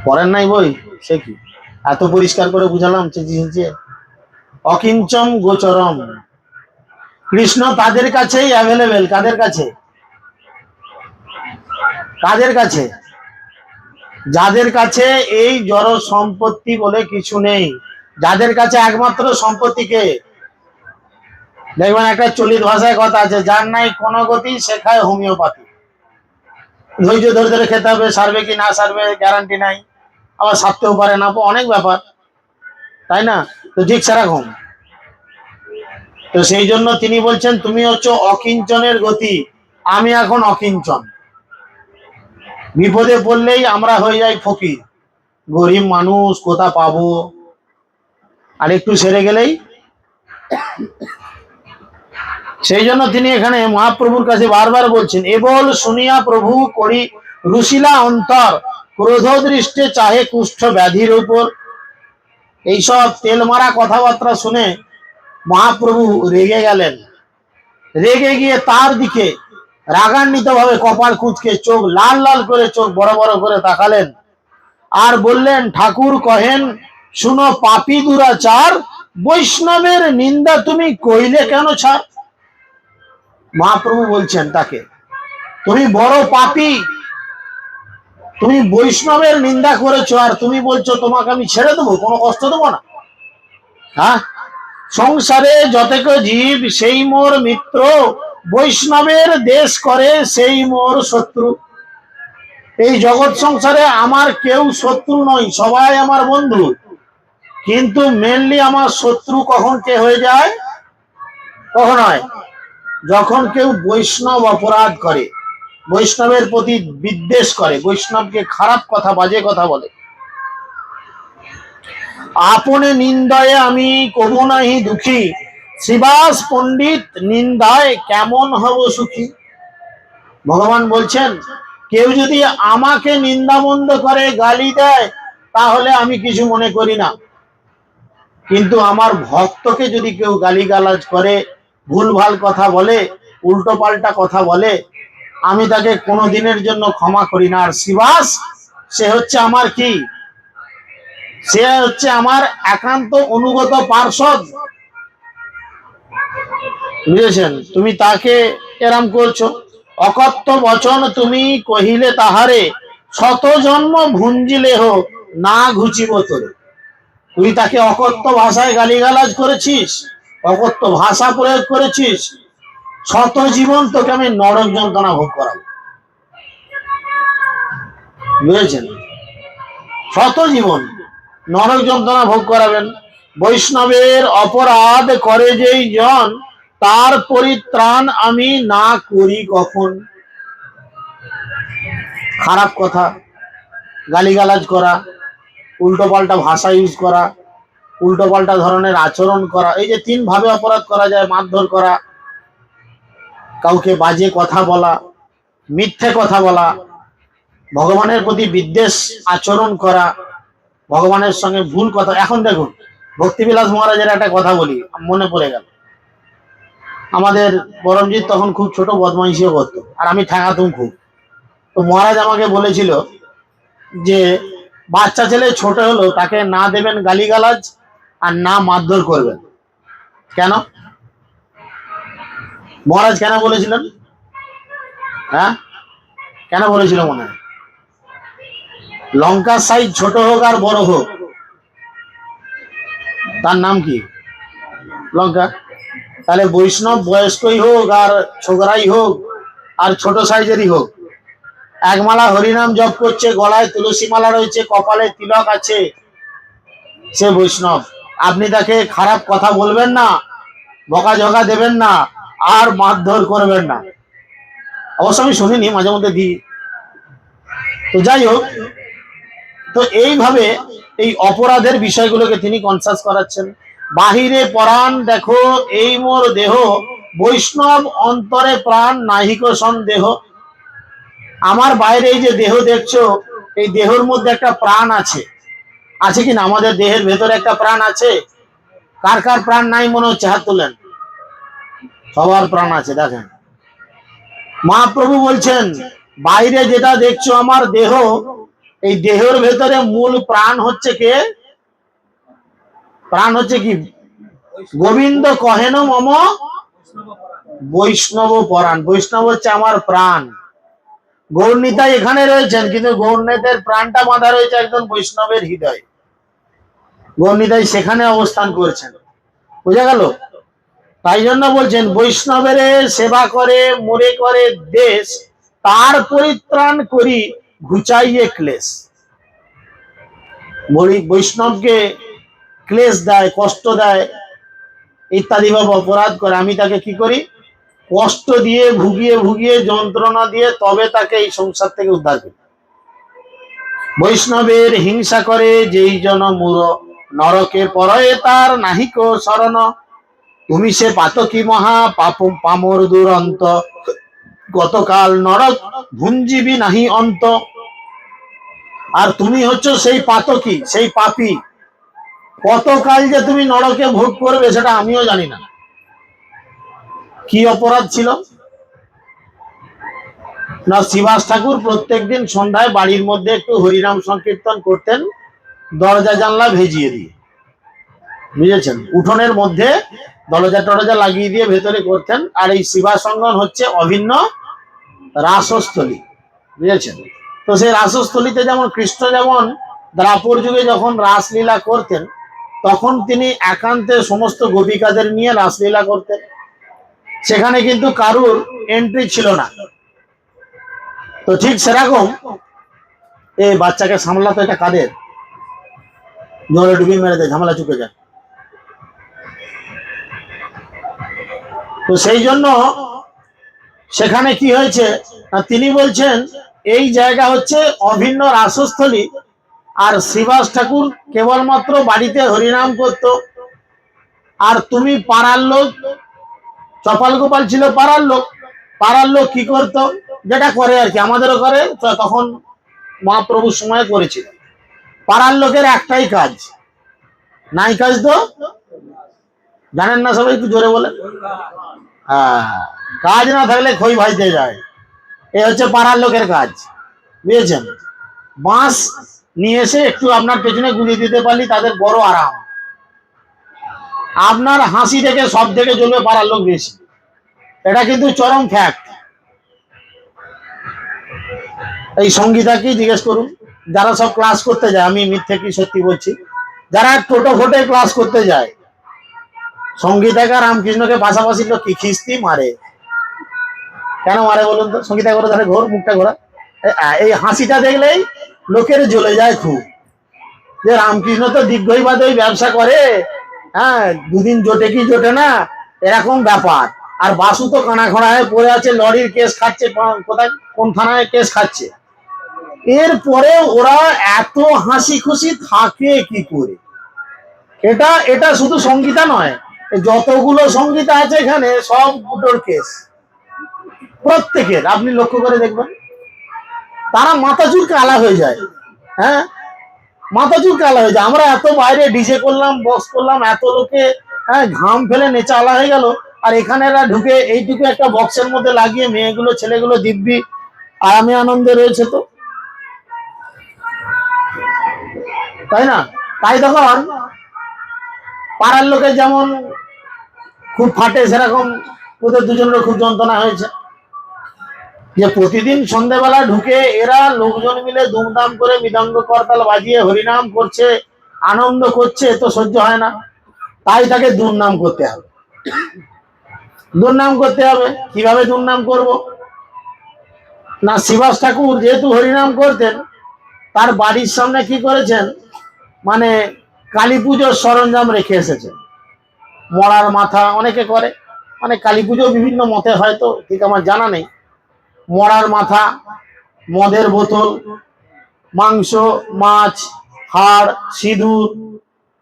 পড়েন নাই বই? সে কি এত পরিষ্কার করে বুঝালাম চেঁচিয়ে। অকিঞ্চম গোচরম, কৃষ্ণ তাদের কাছেই অ্যাভেলেবেল। কাদের কাছে? কাদের কাছে? যাদের কাছে এই জড় সম্পত্তি বলে কিছু নেই, যাদের কাছে একমাত্র সম্পত্তিকে। দেখবেন একটা চলিত ভাষায় কথা আছে, যার নাই কোনো গতি সে খায় হোমিওপ্যাথি। ধৈর্য ধরে ধরে খেতে হবে, সারবে কি না সারবে গ্যারান্টি নাই, আবার সারতেও পারে না, অনেক ব্যাপার, তাই না? তো ঠিক সেরকম। তো সেই জন্য তিনি বলছেন, তুমি হচ্ছে অকিঞ্চনের গতি, আমি এখন অকিঞ্চন। বিপদে পড়লেই আমরা হয়ে যাই ফকির, গরিব মানুষ, কোথা পাবো, আর একটু সেরে গেলেই। সেই জন্য তিনি এখানে মহাপ্রভুর কাছে বারবার বলছেন, এবল শুনিয়া প্রভু করি রুশিলা অন্তর, ক্রোধ দৃষ্টে চাহে কুষ্ঠ ব্যাধির উপর। এইসব তেল মারা কথাবার্তা শুনে মহাপ্রভু রেগে গেলেন। রেগে গিয়ে তার দিকে রাগান্বিত ভাবে কপাল কুঁচকে চোখ লাল লাল করে, চোখ বড় বড় করে তাকালেন, আর বললেন, ঠাকুর কহেন শুনো পাপী দুরাচার, বৈষ্ণবের নিন্দা তুমি কইলে কেন ছাড়। মহাপ্রভু বলছেন তাকে, তুমি বড় পাপী, তুমি বৈষ্ণবের নিন্দা করেছো, আর তুমি বলছো তোমাকে আমি ছেড়ে দেবো, কোনো কষ্ট দেবো না? হ্যাঁ, সংসারে যতেক জীব সেই মোর মিত্র, বৈষ্ণবের দেশ করে সেই মোর শত্রু। এই জগৎ সংসারে আমার কেউ শত্রু নয়, সবাই আমার বন্ধু, কিন্তু মেনলি আমার শত্রু কখন কে হয়ে যায়? কখন হয়? যখন কেউ বৈষ্ণব অপরাধ করে, বৈষ্ণবের প্রতি বিদ্বেষ করে, বৈষ্ণবকে খারাপ কথা বাজে কথা বলে। আপনে নিন্দয়ে আমি কবু নাহি দুঃখী, শ্রীবাস পণ্ডিত নিন্দায় কেমন হব সুখী। ভগবান বলছেন কেউ যদি আমাকে নিন্দামন্দ করে, গালি দেয়, তাহলে আমি কিছু মনে করি না, কিন্তু আমার ভক্তকে যদি কেউ গালিগালাজ করে, ভুলভাল কথা বলে, উল্টো পাল্টা কথা বলে, আমি তাকে কোনো দিনের জন্য ক্ষমা করি না। আর শ্রীবাস সে হচ্ছে আমার কি, সে হচ্ছে আমার একান্ত অনুগত পার্ষদ, বুঝেছেন? তুমি তাকে এরাম করছো। অকথ্য বচন তুমি কহিলে তাহারে, শত জন্ম ভুঞ্জিলে হোক না ঘুচিব তোরে। তুই তাকে অকথ্য ভাষায় গালিগালাজ করেছিস, অকথ্য ভাষা প্রয়োগ করেছিস, শত জীবন তোকে আমি নরক যন্ত্রণা ভোগ করাবো, বুঝেছেন? শত জীবন নরক যন্ত্রণা ভোগ করাবেন। বৈষ্ণবের অপরাধ করে যেই জন, তার পরিত্রাণ আমি না করি কখন। খারাপ কথা, গালিগালাজ করা, উল্টো পাল্টা ভাষা ইউজ করা, উল্টো পাল্টা ধরনের আচরণ করা, এই যে তিন ভাবে অপরাধ করা যায়: মারধর করা, কাউকে বাজে কথা বলা, মিথ্যে কথা বলা, ভগবানের প্রতি বিদ্বেষ আচরণ করা, ভগবানের সঙ্গে ভুল কথা। এখন দেখুন, ভক্তিবিলাস মহারাজের একটা কথা বলি, মনে পড়ে গেল। আমাদের পরমজিৎ তখন খুব ছোট, বদমাইশিও করতো, আর আমি ঠেঙাতুম খুব। তো মহারাজ আমাকে বলেছিল যে বাচ্চা ছেলে ছোট হলো, তাকে না দেবেন গালিগালাজ আর না মারধর করবেন। কেন মহারাজ কেন বলেছিলেন? হ্যাঁ, কেন বলেছিল মনে হয়? লঙ্কার সাইজ ছোট হোক আর বড় হোক, তার নাম কি? লঙ্কা। তাহলে বৈষ্ণব বয়স্কই হোক আর ছোকরাই হোক আর ছোট সাইজেরই হোক, একমালা হরিনাম জপ করছে, গলায় তুলসী মালা রয়েছে, কপালে তিলক আছে, সে বৈষ্ণব। আপনি তাকে খারাপ কথা বলবেন না, বকাঝকা দেবেন না, আর মারধর করবেন না। অবশ্য আমি শুনিনি, মাঝে মধ্যে দিই। তো যাই হোক, তো এইভাবে এই অপরাধের বিষয়গুলোকে তিনি কনসাস করাচ্ছেন। বাহিরে পরাণ দেখো এই মোর দেহ, বৈষ্ণব অন্তরে প্রাণ নাহিক সন্দেহ। আমার বাইরে এই যে দেহ দেখছো, এই দেহের মধ্যে একটা প্রাণ আছে, আছে কিনা? আমাদের দেহের ভেতরে একটা প্রাণ আছে। কার কার প্রাণ নাই মনে হচ্ছে? হাত তোলেন। সবার প্রাণ আছে। দেখেন, মহাপ্রভু বলছেন বাইরে যেটা দেখছো আমার দেহ, এই দেহের ভেতরে মূল প্রাণ হচ্ছে কে? প্রাণ হচ্ছে কি? গোবিন্দ কহেন মম বৈষ্ণব পরাণ। বৈষ্ণব হচ্ছে আমার প্রাণ। গৌরনিতাই এখানে রয়েছেন, কিন্তু গৌরনিতাইয়ের প্রাণটা বাঁধা রয়েছে একজন বৈষ্ণবের হৃদয়ে। গৌরনিতাই সেখানে অবস্থান করছেন, বোঝা গেল? তাই জন্য বলছেন বৈষ্ণবের সেবা করে মোরে করে দেশ, তার পরিত্রাণ করি ঘুচাইয়ে ক্লেশ। বৈষ্ণবকে ক্লেশ দেয়, কষ্ট দেয়, ইত্যাদি ভাবে অপরাধ করে, আমি তাকে কি করি? কষ্ট দিয়ে, ভুগিয়ে ভুগিয়ে, যন্ত্রণা দিয়ে, তবে তাকে এই সংসার থেকে উদ্ধার করি। বৈষ্ণবের হিংসা করে যেই জন মূর, নরকে পরয়ে তার নাহিক শরণ। তুমি সে পাতকি মহা পাপ পামর দুরন্ত, গতকাল নরক ভুঞ্জিবি নাহি অন্ত। আর তুমি হচ্ছে সেই পাতকি, সেই পাপী, কতকাল যে তুমি নরকে ভোগ করবে সেটা আমিও জানি না। কি অপরাধ ছিল না? শ্রীবাস ঠাকুর প্রত্যেকদিন সন্ধ্যায় বাড়ির মধ্যে একটু হরিনাম সংকীর্তন করতেন, দরজা জানলা ভেজিয়ে দিয়ে, বুঝেছেন? উঠোনের মধ্যে দরজা টরজা লাগিয়ে দিয়ে ভেতরে করতেন। আর এই শ্রীবাস অঙ্গন হচ্ছে অভিন্ন রাসস্থলী, বুঝেছেন? তো সেই রাসস্থলীতে যেমন কৃষ্ণ যেমন দ্রাপর যুগে যখন রাসলীলা করতেন, তখন তিনি একান্তে সমস্ত গোপিকাদের নিয়ে রাসলীলা করতেন। সেখানে কিন্তু কারুর এন্ট্রি ছিল না। তো ঠিক সেরকম এই বাচ্চাকে সামলাতো, এটা কাদের? জলে ডুবি মেরে দেয়, ঝামেলা চুকে যায়। তো সেই জন্য সেখানে কি হয়েছে, তিনি বলছেন এই জায়গা হচ্ছে অভিন্ন রাসস্থলী। আর শ্রীবাস ঠাকুর কেবলমাত্র বাড়িতে হরিনাম করত, আর তুমি পাড়ার লোক, চপাল গোপাল ছিল পাড়ার লোক। পাড়ার লোক কি করতো, যেটা করে আর কি, আমাদেরও করে, তখন মহাপ্রভুর সময় করেছিল। পাড়ার লোকের একটাই কাজ, নাই কাজ তো জানেন না সবাই, একটু জোরে বলে। হ্যাঁ, কাজ না থাকলে খই ভাইতে যায়, এ হচ্ছে পাড়ার লোকের কাজ, বুঝেছেন। বাঁশ নিয়ে এসে একটু আপনার পেছনে গুঁজে দিতে পারলি তাদের বড় আরাম। আপনার হাসি থেকে সব থেকে জ্বলবে পাড়ার লোক বেশি, এটা কিন্তু চরম ফ্যাক্ট। এই সঙ্গীতাকেই জিজ্ঞেস করুন, যারা সব ক্লাস করতে যায়, আমি মিথ্যে কি সত্যি বলছি, যারা টোটো ফোটে ক্লাস করতে যায়, সঙ্গীতাকে রামকৃষ্ণকে পাশাপাশি লোক কি খিস্তি মারে, কেন মারে বলুন তো? সঙ্গীতা করে তাহলে ঘোর, মুখটা ঘোরা, এই হাসিটা দেখলেই লোকের জ্বলে যায় খুব, যে রামকৃষ্ণ তো দীর্ঘইবাদে ওই ব্যবসা করে, হ্যাঁ, দুদিন জোটে কি জোটে না, এরকম ব্যাপার। আর বাসু তো কানা খোড়া হয়ে পড়ে আছে, লরির কেস খাচ্ছে, কোথায় কোন থানায় কেস খাচ্ছে। এরপরে ওরা এত হাসি খুশি থাকে কি করে? এটা এটা শুধু সঙ্গীতা নয়, যতগুলো সঙ্গীতা আছে এখানে সব দুটোর কেস, প্রত্যেকের আপনি লক্ষ্য করে দেখবেন, তারা মাথা চুলকে আলা হয়ে যায়। হ্যাঁ, মাথা চুলকে আলা হয়ে যায়। আমরা এত বাইরে ডিজে করলাম, বক্স করলাম, এত লোকে, হ্যাঁ, ঘাম ফেলে নেচা আলা হয়ে গেল, আর এখানে এরা ঢুকে এইটুকু একটা বক্সের মধ্যে লাগিয়ে মেয়েগুলো ছেলেগুলো দিব্যি আরামে আনন্দে রয়েছে, তো তাই না? তাই তখন পাড়ার লোকের যেমন খুব ফাটে, সেরকম ওদের দুজনের খুব যন্ত্রণা হয়েছে, যে প্রতিদিন সন্ধ্যেবেলা ঢুকে এরা লোকজন মিলে দুমদাম করে মৃদঙ্গ করতাল বাজিয়ে হরিনাম করছে, আনন্দ করছে, তো সহ্য হয় না, তাই তাকে দুর্নাম করতে হবে। দুর্নাম করতে হবে, কিভাবে দুর্নাম করব না, শ্রীবাস ঠাকুর যেহেতু হরিনাম করতেন, তার বাড়ির সামনে কি করেছেন, মানে কালী পুজোর সরঞ্জাম রেখে এসেছেন। মরার মাথা অনেকে করে, মানে কালী পুজো বিভিন্ন মতে হয়তো, ঠিক আমার জানা নেই। মরার মাথা, মদের বোতল, মাংস, মাছ, হাড়, সিঁদুর,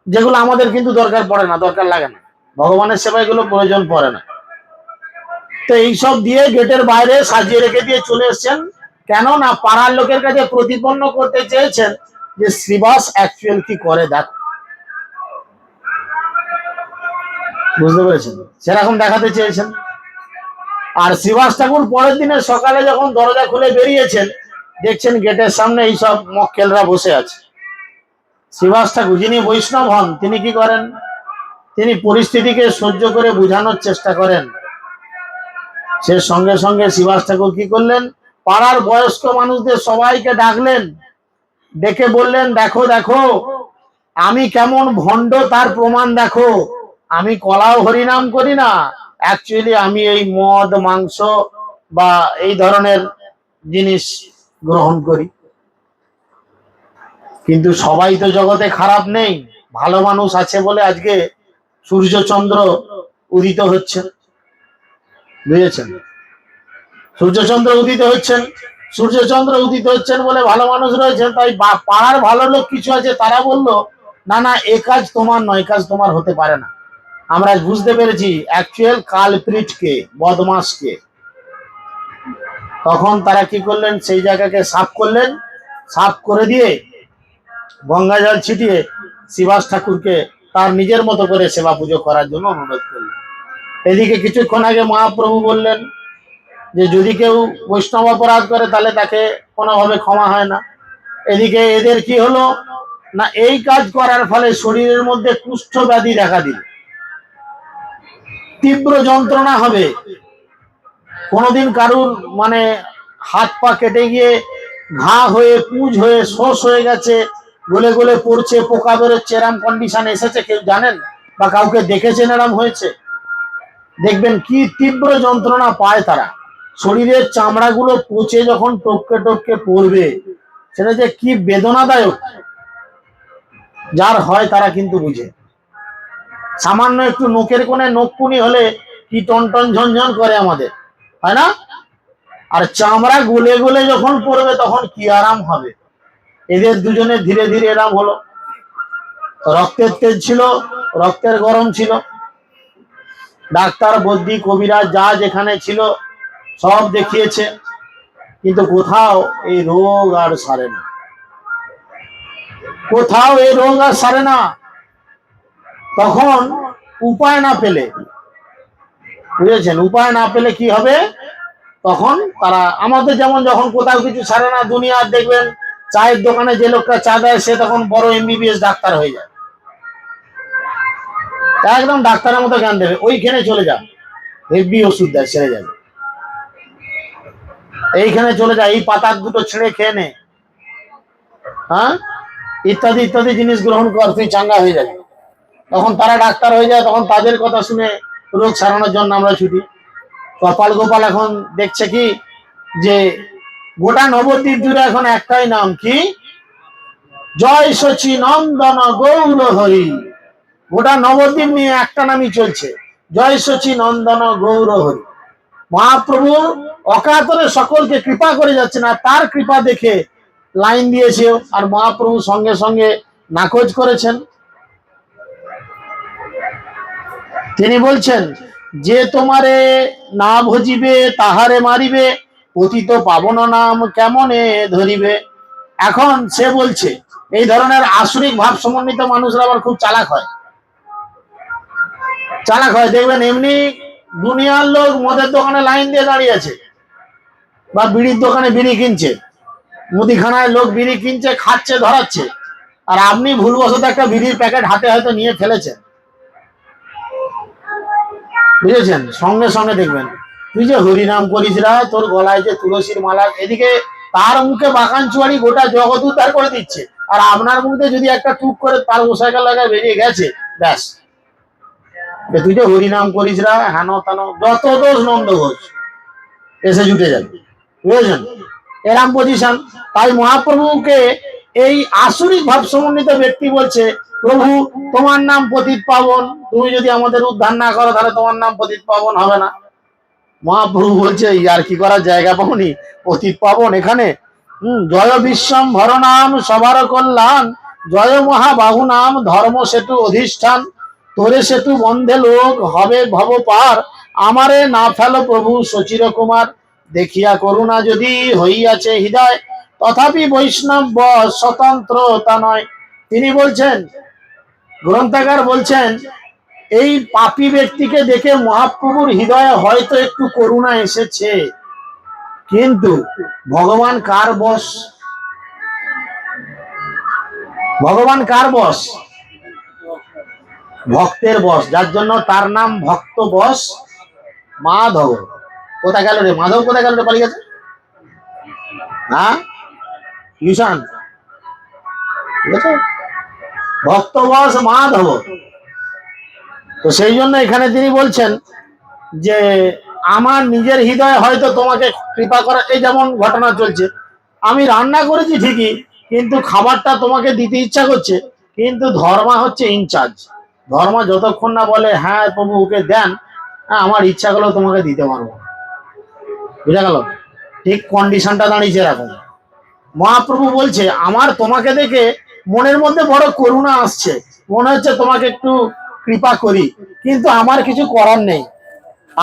যেগুলো আমাদের কিন্তু দরকার পড়ে না, দরকার লাগে না, ভগবানের সেবায় এগুলো প্রয়োজন পড়ে না, তো এইসব দিয়ে গেটের বাইরে সাজিয়ে রেখে দিয়ে চলে এসছেন। কেন না, পাড়ার লোকের কাছে প্রতিপন্ন করতে চেয়েছেন যে শ্রীবাস অ্যাকচুয়াল কি করে দেখো, বুঝতে পেরেছেন, সেরকম দেখাতে চেয়েছেন। আর শ্রীবাস ঠাকুর পরের দিনের সকালে যখন দরজা খুলে বেরিয়েছেন, দেখছেন গেটের সামনে এইসব মক্কেলরা বসে আছে। শ্রীবাস ঠাকুর যিনি বৈষ্ণব হন, তিনি কি করেন, তিনি পরিস্থিতিকে সহ্য করে বোঝানোর চেষ্টা করেন। সে সঙ্গে সঙ্গে শ্রীবাস ঠাকুর কি করলেন, পাড়ার বয়স্ক মানুষদের সবাইকে ডাকলেন, ডেকে বললেন, দেখো দেখো আমি কেমন ভণ্ড তার প্রমাণ দেখো, আমি কলাও হরিনাম করি না, অ্যাকচুয়ালি আমি এই মদ মাংস বা এই ধরনের জিনিস গ্রহণ করি। কিন্তু সবাই তো জগতে খারাপ নেই, ভালো মানুষ আছে বলে আজকে সূর্যচন্দ্র উদিত হচ্ছে, বুঝেছেন, সূর্যচন্দ্র উদিত হচ্ছেন, সূর্যচন্দ্র উদিত হচ্ছেন বলে ভালো মানুষ রয়েছেন। তাই পাড়ার ভালো লোক কিছু আছে, তারা বলল, না না, এ কাজ তোমার নয়, এ কাজ তোমার হতে পারে না। আমরা বুঝতে পেরেছি অ্যাকচুয়াল কালপ্রিট কে, বদমাস কে। তখন তারা কি করলেন, সেই জায়গাকে সাফ করলেন, সাফ করে দিয়ে গঙ্গা জল ছিটিয়ে শ্রীবাস ঠাকুরকে তার নিজের মতো করে সেবা পুজো করার জন্য অনুরোধ করলেন। এদিকে কিছুক্ষণ আগে মহাপ্রভু বললেন যে যদি কেউ বৈষ্ণব অপরাধ করে তাহলে তাকে কোনোভাবে ক্ষমা হয় না। এদিকে এদের কি হলো না, এই কাজ করার ফলে শরীরের মধ্যে কুষ্ঠ ব্যাধি দেখা দিল, তীব্র যন্ত্রণা হবে। কোনোদিন কারুর মানে হাত পা কেটে গিয়ে ঘা হয়ে, পুঁজ হয়ে, শোষ হয়ে গেছে, গলে গলে পড়ছে, পোকা বেরোচ্ছে, এরম কন্ডিশন এসেছে, কেউ জানেন বা কাউকে দেখেছেন এরম হয়েছে? দেখবেন কি তীব্র যন্ত্রণা পায় তারা, শরীরের চামড়াগুলো পচে যখন টপকে টপকে পড়বে, সেটা যে কি বেদনাদায়ক, যার হয় তারা কিন্তু বুঝে। সামান্য একটু নখের কোণে নখকুনি হলে কি টনটন ঝনঝন করে আমাদের, হয় না? আর চামড়া গলে গলে যখন পড়বে তখন কি আরাম হবে। এদের দুজনে ধীরে ধীরে এরাম হলো। রক্তের তেজ ছিল, রক্তের গরম ছিল, ডাক্তার বদ্যি কবিরাজ যা যেখানে ছিল সব দেখিয়েছে, কিন্তু কোথাও এই রোগ আর সারে না, কোথাও এই রোগ আর সারে না। তখন উপায় না পেলে, বুঝেছেন, উপায় না পেলে কি হবে, তখন তারা আমাদের যেমন যখন কোথাও কিছু সারে না, দুনিয়ার দেখবেন চায়ের দোকানে যে লোকটা চা দেয় সে তখন বড় এমবিবিএস ডাক্তার হয়ে যায়, একদম ডাক্তারের মতো জ্ঞান দেবে, ওইখানে চলে যা, হেভি ওষুধ দেয় সেরে যাবে, এইখানে চলে যায়, এই পাতা দুটো ছেড়ে খেয়ে নে, হ্যাঁ, ইত্যাদি ইত্যাদি জিনিস গ্রহণ কর, তুই চাঙ্গা হয়ে যাবে। তখন তারা ডাক্তার হয়ে যায়, তখন তাদের কথা শুনে রোগ সারানোর জন্য আমরা ছুটি। কপাল গোপাল এখন দেখছে কি যে গোটা নবদ্বীপ জুড়ে এখন একটাই নাম, কি, জয় শচী নন্দন গৌর হরি। গোটা নবদ্বীপ নিয়ে একটা নামই চলছে, জয় শচী নন্দন গৌর হরি। মহাপ্রভু অকাতরে সকলকে কৃপা করে যাচ্ছে, না তার কৃপা দেখে লাইন দিয়েছে, আর মহাপ্রভু সঙ্গে সঙ্গে নাকচ করেছেন। তিনি বলছেন, যে তোমারে না ভজিবে তাহারে মারিবে, পতিত পাবন নাম কেমনে ধরিবে। এখন সে বলছে, এই ধরনের আসরিক ভাব সমন্বিত মানুষরা আবার খুব চালাক হয়, চালাক হয়। দেখবেন এমনি দুনিয়ার লোক মদের দোকানে লাইন দিয়ে দাঁড়িয়ে আছে, বা বিড়ির দোকানে বিড়ি কিনছে, মুদিখানায় লোক বিড়ি কিনছে, খাচ্ছে, ধরাচ্ছে, আর আপনি ভুলবশত একটা বিড়ির প্যাকেট হাতে হয়তো নিয়ে ফেলেছেন, বুঝেছেন, সঙ্গে সঙ্গে দেখবেন তুই যে হরিনাম করিস রা, তোর গলায় যে তুলসীর মালা, এদিকে তার মুখে বাগান চুয়ারি গোটা জগৎ উদ্ধার করে দিচ্ছে, আর আপনার মুখে যদি একটা টুক করে তার গোসাইকাল লাগায় বেরিয়ে গেছে, ব্যাস, তুই যে হরিনাম করিস রা, হেন তেন, যত দোষ নন্দ ঘোষ এসে জুটে যাবে, বুঝেছেন, এরাম পজিশন। তাই মহাপ্রভুকে এই আসুরিক ভাব সমন্বিত ব্যক্তি বলছে, প্রভু তোমার নাম পতিত পাবন, তুমি যদি আমাদের উদ্ধার না করো তাহলে তোমার নাম পতিত পাবন হবে না। মহাপ্রভু বলছে, আর কি করার জায়গা পাবনি, পতিত পাবন এখানে। জয় বিশ্বম্ভর নাম সবার কল্যাণ, জয় মহাবাহু নাম ধর্ম সেতু অধিষ্ঠান, তোরে সেতু বন্ধে লোক হবে ভব পার, আমারে না ফেলো প্রভু সচির কুমার, দেখিয়া করুণা যদি হইয়াছে হৃদয়, তথাপি বৈষ্ণব স্বতন্ত্রতা নয়। তিনি বলছেন, গ্রন্থাগার বলছেন, এই পাপী ব্যক্তিকে দেখে মহাপ্রভুর হৃদয়ে হয়তো একটু করুণা এসেছে, কিন্তু ভগবান কার বশ, ভগবান কার বশ, ভক্তের বশ, যার জন্য তার নাম ভক্ত বশ মাধব। কোথায় গেল রে মাধব, কোথায় গেল রে, পালিয়ে গেছে, হ্যাঁ, টিউশন, ঠিক আছে, ভক্ত বশ মাধব। তো সেই জন্য এখানে তিনি বলছেন যে আমার নিজের হৃদয়ে হয়তো তোমাকে কৃপা করা, এই যেমন ঘটনা চলছে, আমি রান্না করেছি ঠিকই, কিন্তু খাবারটা তোমাকে দিতে ইচ্ছা করছে, কিন্তু ধর্মা হচ্ছে ইনচার্জ, ধর্মা যতক্ষণ না বলে হ্যাঁ প্রভু ওকে দেন, হ্যাঁ আমার ইচ্ছা গুলো তোমাকে দিতে পারবো, বুঝা গেল, ঠিক কন্ডিশনটা দাঁড়িয়েছে এরকম। মহাপ্রভু বলছে, আমার তোমাকে দেখে মনের মধ্যে বড় করুণা আসছে, মনে হচ্ছে তোমাকে একটু কৃপা করি, কিন্তু আমার কিছু করার নেই,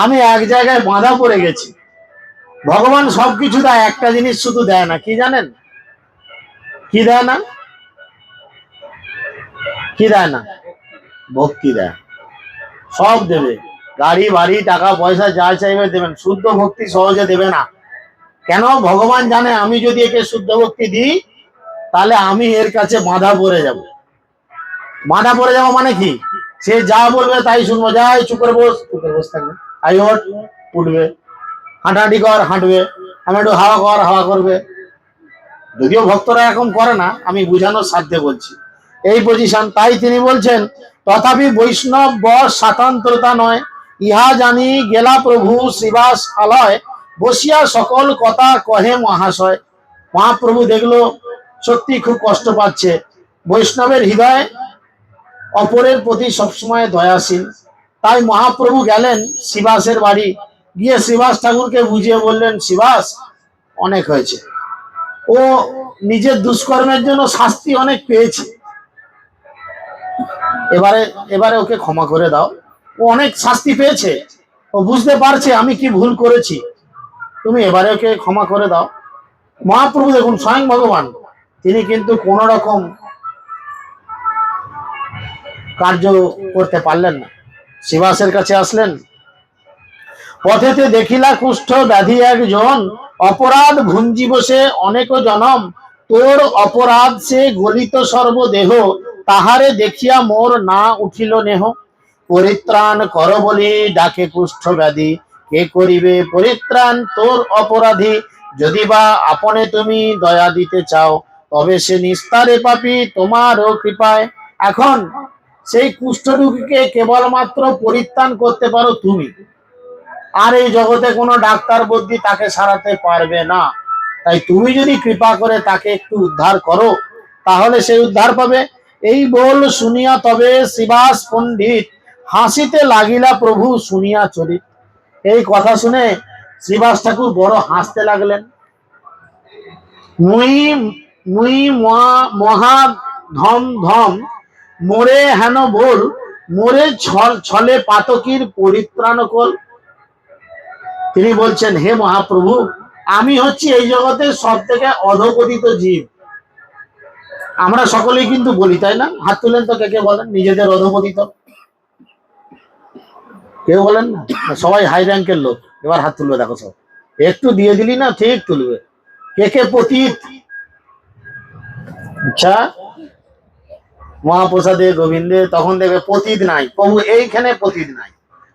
আমি এক জায়গায় বাঁধা পড়ে গেছি। ভগবান সবকিছু দেয়, একটা জিনিস শুধু দেয় না, কি জানেন, কি দেয় না, কি দেয় না, ভক্তি দেয়, সব দেবে, গাড়ি বাড়ি টাকা পয়সা যা চাইবে দেবেন, শুদ্ধ ভক্তি সহজে দেবে না। কেন, ভগবান জানে আমি যদি একে শুদ্ধ ভক্তি দিই তাহলে আমি এর কাছে বাঁধা পড়ে যাব। বাঁধা পড়ে যাবো মানে কি, সে যা বলবে তাই শুনবো, যাই চুপ করে বস, চুপ করে বসে থাকবে, আই ওঠ, উঠবে, হাঁটাহাঁটি কর, হাঁটবে, আমি একটু হাওয়া কর, হাওয়া করবে। যদিও ভক্তরা এরকম করে না, আমি বুঝানোর সাধ্যে বলছি, এই পজিশন। তাই তিনি বলছেন, তথাপি বৈষ্ণব বশ স্বাতন্ত্রতা নয়, ইহা জানি গেলা প্রভু শ্রীবাস আলয়, বসিয়া সকল কথা কহে মহাশয়। মহাপ্রভু দেখলো সত্যি খুব কষ্ট পাচ্ছে, বৈষ্ণবের হৃদয় অপরের প্রতি সবসময় দয়াশীল। তাই মহাপ্রভু গেলেন শ্রীবাসের বাড়ি, গিয়ে শ্রীবাস ঠাকুরকে বুঝিয়ে বললেন, শ্রীবাস অনেক হয়েছে, ও নিজের দুষ্কর্মের জন্য শাস্তি অনেক পেয়েছে, এবারে এবারে ওকে ক্ষমা করে দাও, ও অনেক শাস্তি পেয়েছে, ও বুঝতে পারছে আমি কি ভুল করেছি, তুমি এবারে ওকে ক্ষমা করে দাও। মহাপ্রভু দেখুন স্বয়ং ভগবান, তিনি কিন্তু কোন রকম কার্য করতে পারলেন না। শিবাসের কাছে আসলেন, পথেতে দেখিলা কুষ্ঠ ব্যাধি একজন, অপরাধ ভুঞ্জি বসে অনেক জনম, তোর অপরাধ সে গলিত সর্বদেহ, তাহারে দেখিয়া মোর না উঠিল নেহ। পরিত্রাণ কর বলি ডাকে কুষ্ঠ ব্যাধি, কে করিবে পরিত্রাণ তোর অপরাধী, যদি বা আপনে তুমি দয়া দিতে চাও, তবে সে নিস্তারে পাপী তোমারও কৃপায়। এখন সেই কুষ্ঠরোগীকে কেবলমাত্র পরিত্রাণ করতে পারো তুমি, আর এই জগতে কোনো ডাক্তার বুদ্ধি তাকে সারাতে পারবে না। তাই তুমি যদি কৃপা করে তাকে একটু উদ্ধার করো, তাহলে সে উদ্ধার পাবে। এই বল শুনিয়া তবে শিবাস পণ্ডিত, হাসিতে লাগিলা প্রভু শুনিয়া চরিত। এই কথা শুনে শ্রীবাস ঠাকুর বড় হাসতে লাগলেন। মুই মুই মহা ধম ধম, মোরে হেন বল, মোরে ছলে পাতকীর পরিত্রাণ কল। তিনি বলছেন, হে মহাপ্রভু, আমি হচ্ছি এই জগতের সব থেকে অধপতিত জীব। আমরা সকলেই কিন্তু বলি, তাই না? হাত তুলেন তো, কে কে বলেন নিজেদের অধপতিত? কেউ বলেন না? সবাই হাই র্যাঙ্কের লোক। এবার হাত তুলবে, দেখো সব একটু দিয়ে দিলি না, ঠিক তুলবে। কে কে পতিত? আচ্ছা, মহাপ্রসাদে গোবিন্দে তখন দেখবে পতিত নাই, প্রভু এইখানে পতিত নাই।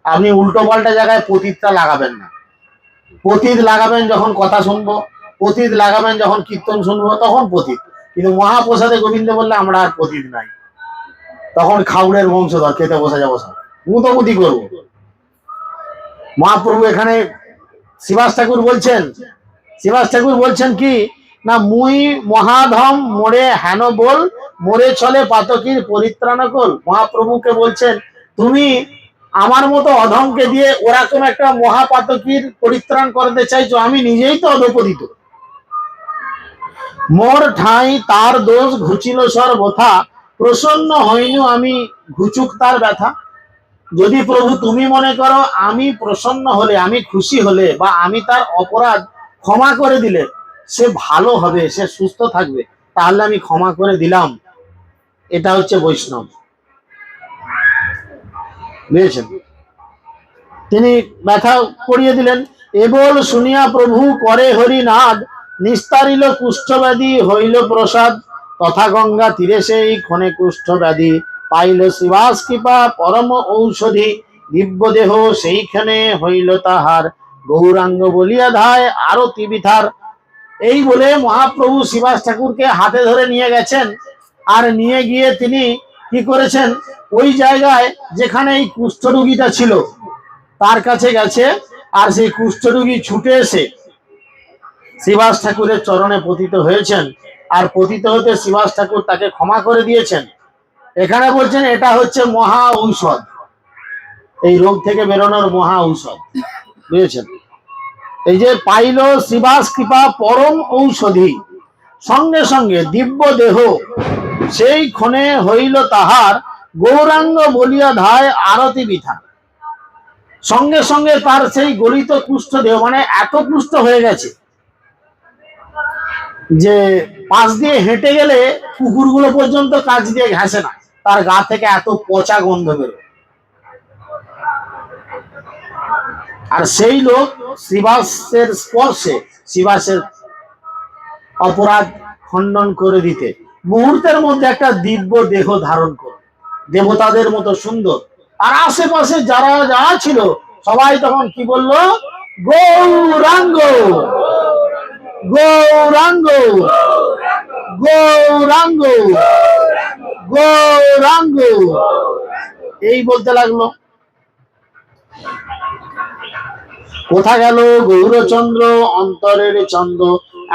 আপনি উল্টো পাল্টা জায়গায় পতিতটা লাগাবেন না। পতিত লাগাবেন যখন কথা শুনবো, পতিত লাগাবেন যখন কীর্তন শুনবো, তখন পতিত। কিন্তু মহাপ্রসাদে গোবিন্দে বললে আমরা আর পতিত নাই, তখন খাউড়ের বংশধর, খেতে বসে যাবো, সব মুতমুতি করবো। মহাপ্রভু এখানে শিবাস ঠাকুর বলছেন, শিবাস ঠাকুর বলছেন কি না, মুই মহাধম মোরে হেন বল, মোরে ছলে পাতকীর পরিত্রাণ কল। মহাপ্রভুকে বলছেন, তুমি আমার মতো অধমকে দিয়ে ওরকম একটা মহাপাতকীর পরিত্রাণ করতে চাইছো, আমি নিজেই তো অধপতিত। মোর ঠাই তার দোষ ঘুচিল সর্বথা, প্রসন্ন হইনু আমি ঘুচুক তার ব্যথা। যদি প্রভু তুমি মনে করো আমি প্রসন্ন হলে, আমি খুশি হলে, বা আমি তার অপরাধ ক্ষমা করে দিলে সে ভালো হবে, সে সুস্থ থাকবে, তাহলে আমি ক্ষমা করে দিলাম। এটা হচ্ছে বৈষ্ণব, বুঝেছেন? তিনি ব্যথা করিয়ে দিলেন। এবল শুনিয়া প্রভু করে হরিনাদ, নিস্তারিল কুষ্ঠব্যাধি হইল প্রসাদ। তথা গঙ্গা তীরে সেই ক্ষণে কুষ্ঠব্যাধি, পাইল শিবাস কৃপা পরম ঔষধি। দিব্য দেহ সেইখানে হইল তাহার, গৌরাঙ্গ বলিয়া ধায় আরতি বিথার। এই বলে মহাপ্রভু শিবাস ঠাকুরকে হাতে ধরে নিয়ে গেছেন, আর নিয়ে গিয়ে তিনি কি করেছেন, ওই জায়গায় যেখানে এই কুষ্ঠরোগীটা ছিল তার কাছে গেছে, আর সেই কুষ্ঠরোগী ছুটে এসে শিবাস ঠাকুরের চরণে পতিত হয়েছেন, আর পতিত হতে শিবাস ঠাকুর তাকে ক্ষমা করে দিয়েছেন। এখানে বলছেন এটা হচ্ছে মহা ঔষধ, এই রোগ থেকে বেরোনোর মহা ঔষধ, বুঝেছেন? এই যে পাইল শিবাস কৃপা পরম ঔষধি, সঙ্গে সঙ্গে দিব্য দেহ সেই ক্ষণে হইল তাহার, গৌরাঙ্গ বলিয়া ধায় আরতি বিথা। সঙ্গে সঙ্গে তার সেই গলিত কুষ্ঠ দেহ, মানে এত কুষ্ঠ হয়ে গেছে যে পাশ দিয়ে হেঁটে গেলে কুকুরগুলো পর্যন্ত কাছ দিয়ে ঘাসে না, তার গা থেকে এত পচা গন্ধ বেরোয়। আর সেই লোক শিবাসের স্পর্শে, শিবাসের অপরাধ খণ্ডন করে দিতে মুহূর্তের মধ্যে একটা দিব্য দেহ ধারণ করে, দেবতাদের মতো সুন্দর। আর আশেপাশে যারা যারা ছিল সবাই তখন কি বলল, গৌরাঙ্গ গৌরাঙ্গ গৌরাঙ্গ গৌরাঙ্গ, এই বলতে লাগলো। কোথা গেল গৌরচন্দ্র অন্তরের চন্দ্র,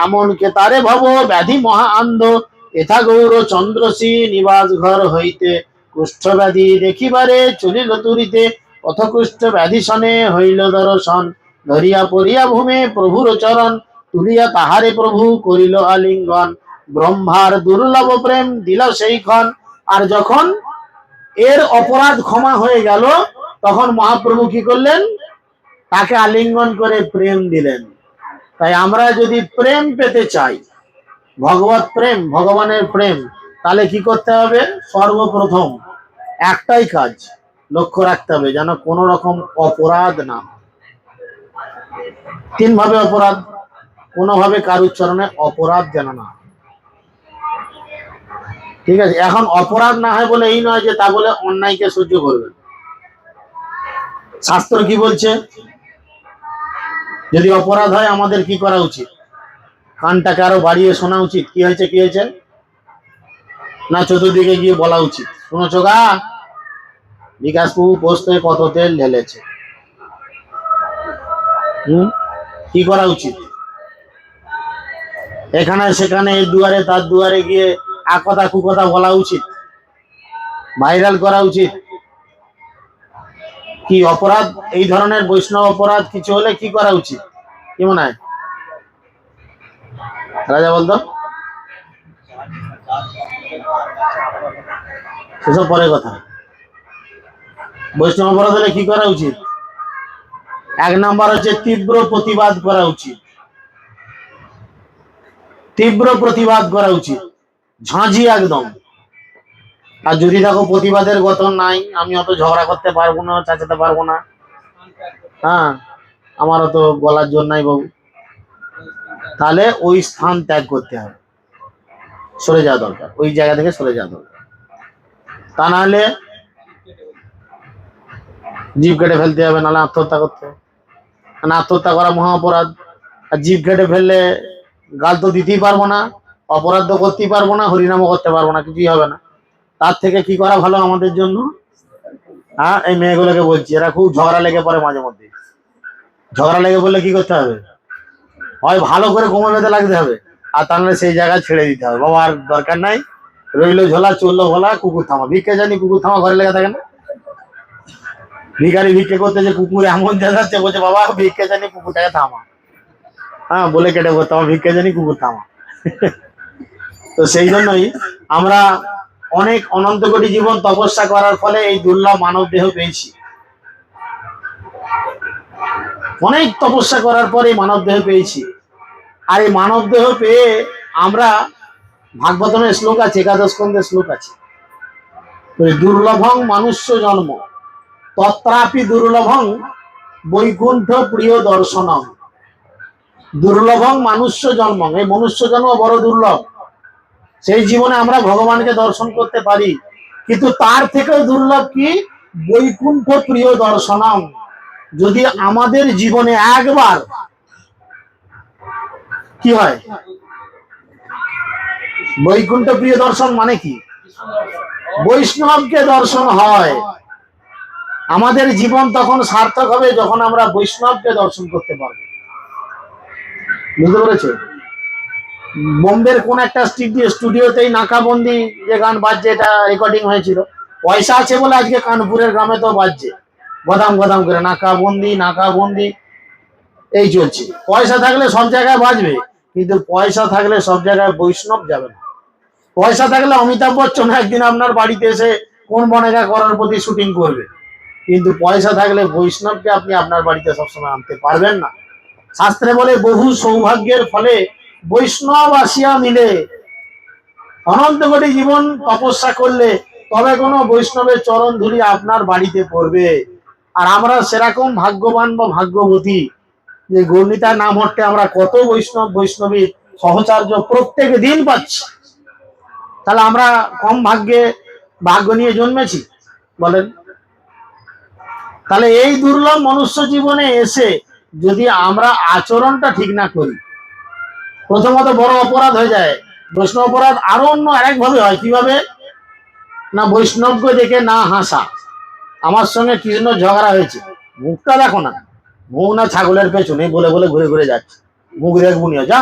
এমন কে তারে ভব ব্যাধি মহা আন্ধ। এথা গৌরচন্দ্র শ্রী নিবাস ঘর হইতে, কুষ্ঠ ব্যাধি দেখিবারে চলিল তুরিতে। পথ কুষ্ঠ ব্যাধি সনে হইল দর্শন, ধরিয়া পড়িয়া ভূমে প্রভুর চরণ। তুলিয়া তাহারে প্রভু করিল আলিঙ্গন, ব্রহ্মার দুর্লভ প্রেম দিল সেই ক্ষণ। আর যখন এর অপরাধ ক্ষমা হয়ে গেল, তখন মহাপ্রভু কি করলেন? তাকে আলিঙ্গন করে প্রেম দিলেন। তাই আমরা যদি প্রেম পেতে চাই, ভগবত প্রেম, ভগবানের প্রেম, তাহলে কি করতে হবে? সর্বপ্রথম একটাই কাজ লক্ষ্য রাখতে হবে, যেন কোনো রকম অপরাধ না হয়। তিনভাবে অপরাধ, কোনোভাবে কারুর চরণে অপরাধ যেন না হয়। ঠিক আছে? এখন অপরাধ না হয় বলে এই নয় যে তা বলে অন্যায়কে সহ্য করবেন। শাস্ত্র কি বলছে? যদি অপরাধ হয় আমাদের কি করা উচিত? কানটাকে আরো বাড়িয়ে শোনা উচিত, কি হয়েছে কি হয়েছে, না চতুর্দিকে গিয়ে বলা উচিত, শুনেছো গা বিকাশবাবু পোস্টে কত তেল ঢেলেছে? কি করা উচিত? এখানে সেখানে এই দুয়ারে তার দুয়ারে গিয়ে আকথা কুকথা বলা উচিত, ভাইরাল করা উচিত? কি অপরাধ, এই ধরনের বৈষ্ণব অপরাধ কিছু হলে কি করা উচিত? কি মনে হয় রাজা বলতো? সেসব পরে কথা। বৈষ্ণব অপরাধ হলে কি করা উচিত? এক নাম্বার হচ্ছে তীব্র প্রতিবাদ করা উচিত। তীব্র প্রতিবাদ করা উচিত, ঝাঁঝি একদম। আর যদি দেখো প্রতিবাদের গঠন নাই, আমি অত ঝগড়া করতে পারবো না, চাচাতে পারবো না, হ্যাঁ আমারও তো বলার জন্য নাই বাবু, তাহলে ওই স্থান ত্যাগ করতে হবে, সরে যাওয়া দরকার, ওই জায়গা থেকে সরে যাওয়া দরকার। তা নাহলে জীব কেটে ফেলতে হবে, নাহলে আত্মহত্যা করতে হবে। মানে আত্মহত্যা করা মহা অপরাধ। আর জীব কেটে ফেললে গাল তো দিতেই পারবো না, অপরাধ তো করতেই পারবো না, হরিনামও করতে পারবো না, কিছুই হবে না। তার থেকে কি করা ভালো আমাদের জন্য? হ্যাঁ, এই মেয়েগুলোকে বলছি, এরা খুব ঝগড়া লেগে পড়ে মাঝে মধ্যে। ঝগড়া লেগে পড়লে কি করতে হবে? হয় ভালো করে কোমর বেঁধে লাগতে হবে, আর তাহলে সেই জায়গায় ছেড়ে দিতে হবে, বাবা আর দরকার নাই, রইলো ঝোলা চললো ভোলা, কুকুর থামা। ভিক্ষে জানি কুকুর থামা ঘরে লেগে থাকে না? ভিখারি ভিক্ষে করতে যে কুকুর এমন যাচ্ছে, বলছে বাবা ভিক্ষে জানি কুকুরটাকে থামা, হ্যাঁ বলে কেটে করতে আমার ভিক্ষে জানি কুকুর থামা। তো সেই জন্যই আমরা অনেক অনন্ত কোটি জীবন তপস্যা করার ফলে এই দুর্লভ মানব দেহ পেয়েছি। অনেক তপস্যা করার পরে মানব দেহ পেয়েছি। আর এই মানব দেহ পেয়ে আমরা, ভাগবতমের শ্লোক আছে, একাদশ স্কন্ধের শ্লোক আছে, দুর্লভং মানুষ্য জন্ম তত্রাপি দুর্লভং বৈকুণ্ঠ প্রিয় দর্শনম। দুর্লভং মানুষ্য জন্ম, এই মনুষ্য জন্ম বড় দুর্লভ। সেই জীবনে আমরা ভগবানকে দর্শন করতে পারি, কিন্তু তার থেকেও দুর্লভ কি? বৈকুণ্ঠ প্রিয় দর্শনম। যদি আমাদের জীবনে একবার কি হয়? বৈকুণ্ঠ প্রিয় দর্শন মানে কি? বৈষ্ণবকে দর্শন হয়। আমাদের জীবন তখন সার্থক হবে যখন আমরা বৈষ্ণবকে দর্শন করতে পারবো। বুঝতে পেরেছো? বোম্বের কোন একটা স্টুডিওতেই নাকাবন্দি যে গান বাজছে, এটা রেকর্ডিং হয়েছিল। পয়সা আছে বলে আজকে কানপুরের গ্রামে তো বাজছে গদাম গদাম করে, নাকাবন্দি নাকাবন্দি এই চলছে। পয়সা থাকলে সব জায়গায় বাজবে, কিন্তু পয়সা থাকলে সব জায়গায় বৈষ্ণব যাবে না। পয়সা থাকলে অমিতাভ বচ্চন একদিন আপনার বাড়িতে এসে কোন বনেগা করার প্রতি শুটিং করবে, কিন্তু পয়সা থাকলে বৈষ্ণবকে আপনি আপনার বাড়িতে সবসময় আনতে পারবেন না। শাস্ত্রে বলে বহু সৌভাগ্যের ফলে বৈষ্ণব আসিয়া মিলে। অনন্ত কোটি জীবন তপস্যা করলে তবে কোনো বৈষ্ণবের চরণ ধুলি আপনার বাড়িতে পড়বে। আর আমরা সেরকম ভাগ্যবান বা ভাগ্যবতী যে গৌরনীতার নাম হট্টে আমরা কত বৈষ্ণব বৈষ্ণবী সহচার্য প্রত্যেক দিন পাচ্ছি। তাহলে আমরা কম ভাগ্য নিয়ে জন্মেছি বলেন? তাহলে এই দুর্লভ মনুষ্য জীবনে এসে যদি আমরা আচরণটা ঠিক না করি, প্রথমত বড় অপরাধ হয়ে যায়। বৈষ্ণব অপরাধ আরো অন্য আরেক ভাবে হয়। কিভাবে? না বৈষ্ণবকে দেখে না হাসা। আমার সঙ্গে কৃষ্ণ ঝগড়া হয়েছে, মুখটা দেখো না, মুখ না ছাগলের পেছনে বলে বলে ঘুরে ঘুরে যাচ্ছে, মুখ দেখবো নি, যা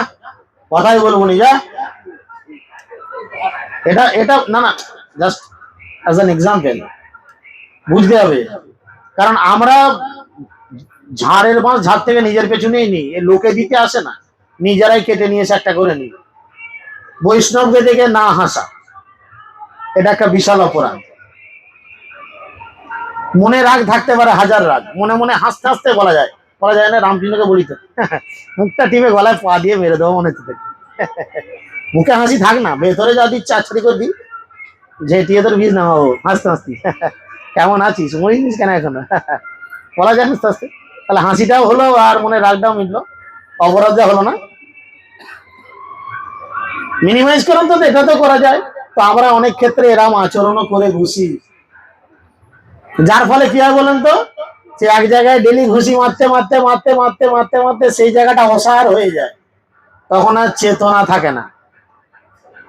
কথাই বলবো নি, যা। এটা এটা না না, জাস্ট অ্যাজ অ্যান এক্সাম্পল বুঝতে হবে। কারণ আমরা ঝাড়ের বাঁশ ঝাড় থেকে নিজের পেছনেই নিই, এ লোকে দিতে আসে না, নিজেরাই কেটে নিয়ে এসে একটা করে নিই। বৈষ্ণবকে দেখে না হাসা, এটা একটা বিশাল অপরাধ। মনে রাগ থাকতে পারে হাজার রাগ, মনে মনে হাসতে হাসতে বলা যায়, বলা যায় না রামকৃষ্ণকে বলি তো মুখটা টিপে গলায় পা দিয়ে মেরে দেবো মনে হচ্ছে মুখে হাসি থাক না, ভেতরে যা দিচ্ছে আছড়ি করে দিই, ঝেঁটিয়ে তোর বীজ নামাবো হাসতে হাসতি কেমন আছিস মরিস কেন এখনো বলা যায় হাসতে হাসতে, তাহলে হাসিটাও হলো আর মনে রাগটাও মিটলো, অপরাধ যা হলো না। মিনিমাইজ করুন তো এটা তো করা যায়। তো আমরা অনেক ক্ষেত্রে এরম আচরণও করে ঘুষি, যার ফলে কি হয় বলেন তো, সে এক জায়গায় ডেলি ঘুষি মারতে মারতে মারতে মারতে মারতে মারতে সেই জায়গাটা অসার হয়ে যায়, তখন আর চেতনা থাকে না।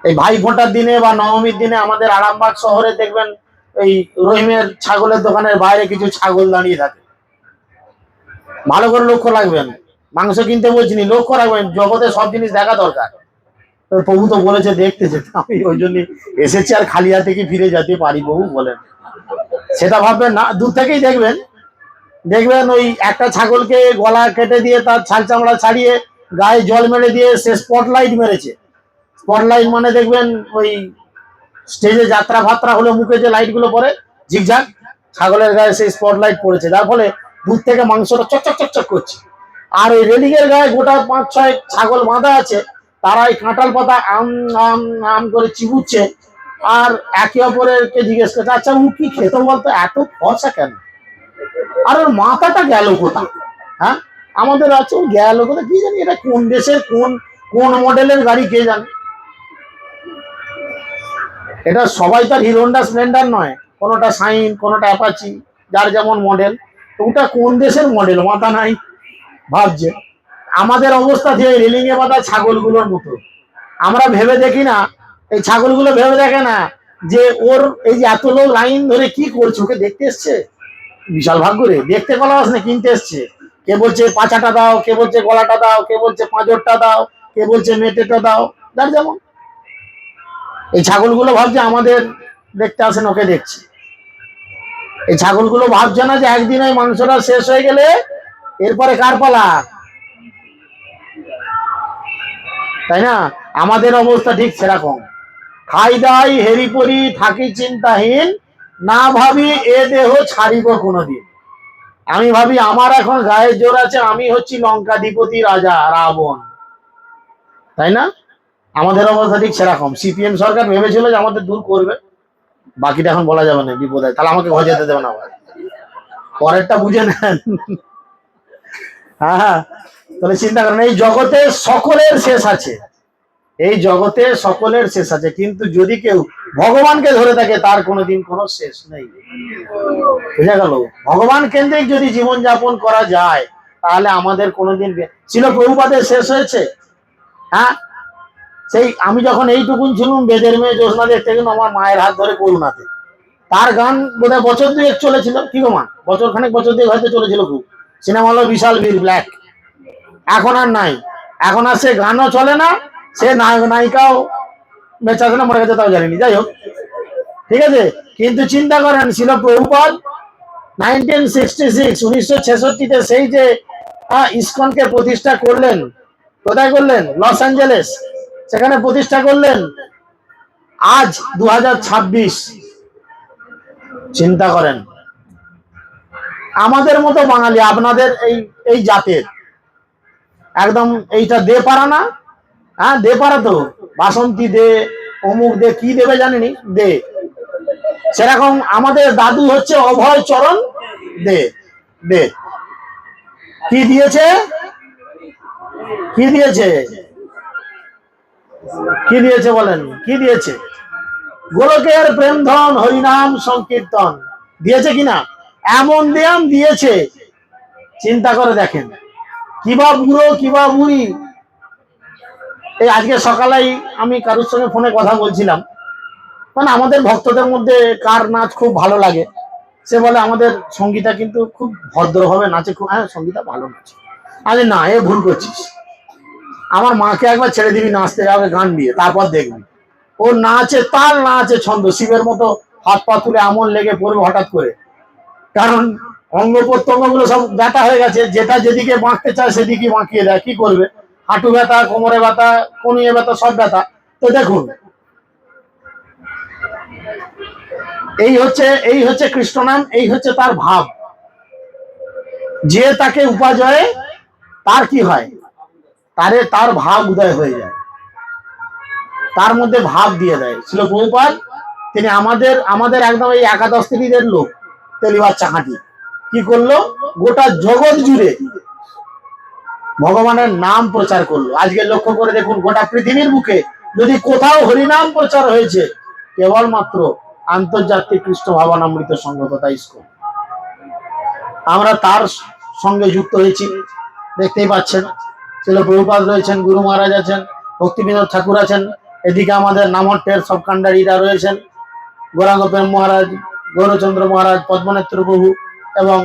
এই ভাই ফোঁটার দিনে বা নবমীর দিনে আমাদের আরামবাগ শহরে দেখবেন এই রহিমের ছাগলের দোকানের বাইরে কিছু ছাগল দাঁড়িয়ে থাকে, ভালো করে লক্ষ্য রাখবেন, মাংস কিনতে বলছি নি, লক্ষ্য রাখবেন, জগতে সব জিনিস দেখা দরকার। তো প্রভু তো বলেছে দেখতে যেতে, আমি ওই জন্য এসেছি, আর খালি হাতে কি ফিরে যেতে পারি প্রভু বলেন, সেটা ভাববেন না, দূর থেকেই দেখবেন, দেখবেন ওই একটা ছাগলকে গলা কেটে দিয়ে তার ছাল চামড়া ছাড়িয়ে গায়ে জল মেরে দিয়ে সে স্পটলাইট মেরেছে। স্পটলাইট মানে দেখবেন ওই স্টেজে যাত্রা ফাত্রা হলে মুখে যে লাইট গুলো পড়ে ঝিকঝাক, ছাগলের গায়ে সেই স্পটলাইট পড়েছে, যার ফলে দূর থেকে মাংসটা চকচক চকচক করছে। আর ওই রেলিং এর গায়ে গোটা 5-6 ছাগল বাঁধা আছে, তারা এই কাঁঠাল পাতা আম আম আম করে চিবুচ্ছে, আর একে অপরকে জিজ্ঞেস করছে, আচ্ছা ও কি খেতে বলতো, এত ফর্সা কেন, আর ওর মাথাটা গেল কোথা, হ্যাঁ আমাদের আছে ও গেল কোথা কি জানি, এটা কোন দেশের কোন কোন মডেলের গাড়ি কে জানে, এটা সবাই তার হিরো হন্ডা স্প্লেন্ডার নয়, কোনোটা সাইন কোনোটা অ্যাপাচি, যার যেমন মডেল, ওটা কোন দেশের মডেল মাথা নাই ভাবছে। আমাদের অবস্থা দিয়ে রেলিং এ বাঁধা ছাগলগুলোর মতো, আমরা ভেবে দেখি না, এই ছাগলগুলো ভেবে দেখে না যে ওর এই যে এত লোক লাইন ধরে কি করছে, ওকে দেখতে এসছে, বিশাল ভাগ্য রে, দেখতে কলা আসনে কিনতে এসছে, কে বলছে পাছাটা দাও, কে বলছে গলাটা দাও, কে বলছে পাঁজরটা দাও, কে বলছে মেটেটা দাও, যার যেমন। এই ছাগলগুলো ভাবছে আমাদের দেখতে আসেন ওকে দেখছে, এই ছাগলগুলো ভাবছে না যে একদিন ওই মাংসটা শেষ হয়ে গেলে এরপরে কার পালা, তাই না? আমাদের অবস্থা ঠিক সেরকম, খাই দাই হেরি পরি থাকি চিন্তাহীন, না ভাবি এ দেহ ছাড়িব কোনোদিন। আমি ভাবি আমার এখন গায়ের জোর আছে, আমি হচ্ছি লঙ্কাধিপতি রাজা রাবণ, তাই না? আমাদের অবস্থা ঠিক সেরকম। সিপিএম সরকার ভেবেছিল যে আমাদের দূর করবে, বাকিটা এখন বলা যাবে না, বিপদ হয়, তাহলে আমাকে ঘর যেতে দেবে না, আবার পরেরটা বুঝে নেন। হ্যাঁ, তাহলে চিন্তা করেন, এই জগতে সকলের শেষ আছে, এই জগতে সকলের শেষ আছে, কিন্তু যদি কেউ ভগবানকে ধরে থাকে তার কোনোদিন কোনো শেষ নেই, বুঝা গেল? ভগবান কেন্দ্রিক যদি জীবন যাপন করা যায় তাহলে আমাদের কোনোদিন ছিল প্রভুপাদের শেষ হয়েছে। হ্যাঁ, সেই আমি যখন এইটুকুন ছিলাম, বেদের মেয়ে জ্যোৎস্না দেখতে গেলাম আমার মায়ের হাত ধরে করুণাতে, তার গান বোধহয় বছর দুয়েক চলেছিল, কি গো মা, বছর খানেক বছর দুয়েক হয়তো চলেছিল, খুব সিনেমা হলো বিশাল বীর ব্ল্যাক, এখন আর নাই, এখন আর সে গানও চলে না, সে নায়ক নায়িকাও বেঁচে আছে না মরে গেছে তাও জানিনি, যাই হোক, ঠিক আছে। কিন্তু চিন্তা করেন, ছিল প্রভুপাদ 1966 সেই যে ইসকনকে প্রতিষ্ঠা করলেন, কোথায় করলেন? লস অ্যাঞ্জেলেস, সেখানে প্রতিষ্ঠা করলেন। আজ 2026, চিন্তা করেন, আমাদের মতো বাঙালি, আপনাদের এই এই জাতের একদম এইটা দে পারা না, হ্যাঁ দে পারা তো, বাসন্তী দে, অমুক দে, কি দেবে জানেনি দে, সেরকম আমাদের দাদু হচ্ছে অভয় চরণ দে, দে কি দিয়েছে, কি দিয়েছে, কি দিয়েছে বলেন, কি দিয়েছে? গোলকের প্রেম ধন হরিনাম সংকীর্তন দিয়েছে কিনা, এমন ব্যায়াম দিয়েছে, চিন্তা করে দেখেন, কিবা বুড়ো কিবা বুড়ি। এই আজকে সকালেই আমি কারোর সঙ্গে ফোনে কথা বলছিলাম, মানে আমাদের ভক্তদের মধ্যে কার নাচ খুব ভালো লাগে, সে বলে আমাদের সঙ্গীতা কিন্তু খুব ভদ্রভাবে নাচে, খুব, হ্যাঁ সঙ্গীতা ভালো নাচে। আরে না, এ ভুল করছিস, আমার মাকে একবার ছেড়ে দিবি নাচতে, যাবে গান দিয়ে, তারপর দেখবি ও নাচে, তার নাচে ছন্দ, শিবের মতো হাত পা তুলে এমন লেগে পড়বে হঠাৎ করে, কারণ অঙ্গ প্রত্যঙ্গ গুলো সব ব্যথা হয়ে গেছে, যেটা যেদিকে বাঁকতে চায় সেদিকে বাঁকিয়ে দেয়, কি করবে, হাঁটু ব্যথা, কোমরে ব্যথা, কনুয়ে ব্যথা, সব ব্যথা। তো দেখুন, এই হচ্ছে কৃষ্ণ নাম, এই হচ্ছে তার ভাব। যে তাকে উপাজয়ে তার কি হয়, তার ভাব উদয় হয়ে যায়, তার মধ্যে ভাব দিয়ে দেয়। ছিল প্রভুপাদ, তিনি আমাদের একদম এই একাদশ শ্রেণীদের লোক তেলিবার চাকাটি কি করলো, গোটা জগৎ জুড়ে ভগবানের নাম প্রচার করলো। আজকে লক্ষ্য করে দেখুন, গোটা পৃথিবীর বুকে যদি কোথাও হরিনাম প্রচার হয়েছে, কেবলমাত্র আন্তর্জাতিক কৃষ্ণ ভাবনামৃত সংঘ তথা ইসকন। আমরা তার সঙ্গে যুক্ত হয়েছি, দেখতেই পাচ্ছেন। ছিল প্রভুপাদ রয়েছেন, গুরু মহারাজ আছেন, ভক্তিবিনোদ ঠাকুর আছেন, এদিকে আমাদের নামহট্টের সব কান্ডারিরা রয়েছেন, গৌরাঙ্গ প্রেম মহারাজ, গৌরচন্দ্র মহারাজ, পদ্মনেত্র প্রভু, এবং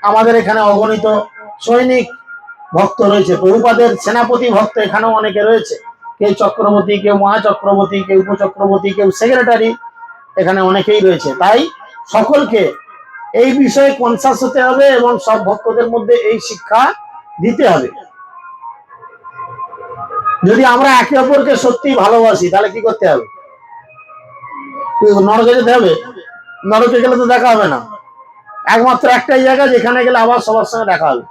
আমাদের এখানে অগণিত সৈনিক ভক্ত রয়েছে। প্রভুপাদের সেনাপতি ভক্ত এখানেও অনেকে রয়েছে, কেউ চক্রবর্তী, কেউ মহাচক্রবর্তী, কেউ উপচক্রবর্তী, কেউ সেক্রেটারি, এখানে অনেকেই রয়েছে। তাই সকলকে এই বিষয়ে কনসাস হতে হবে এবং সব ভক্তদের মধ্যে এই শিক্ষা দিতে হবে। যদি আমরা একে অপরকে সত্যি ভালোবাসি, তাহলে কি করতে হবে? নরকে যেতে হবে? নরকে গেলে তো দেখা হবে না, একমাত্র একটাই জায়গা যেখানে গেলে আবার সবার সঙ্গে দেখা হবে।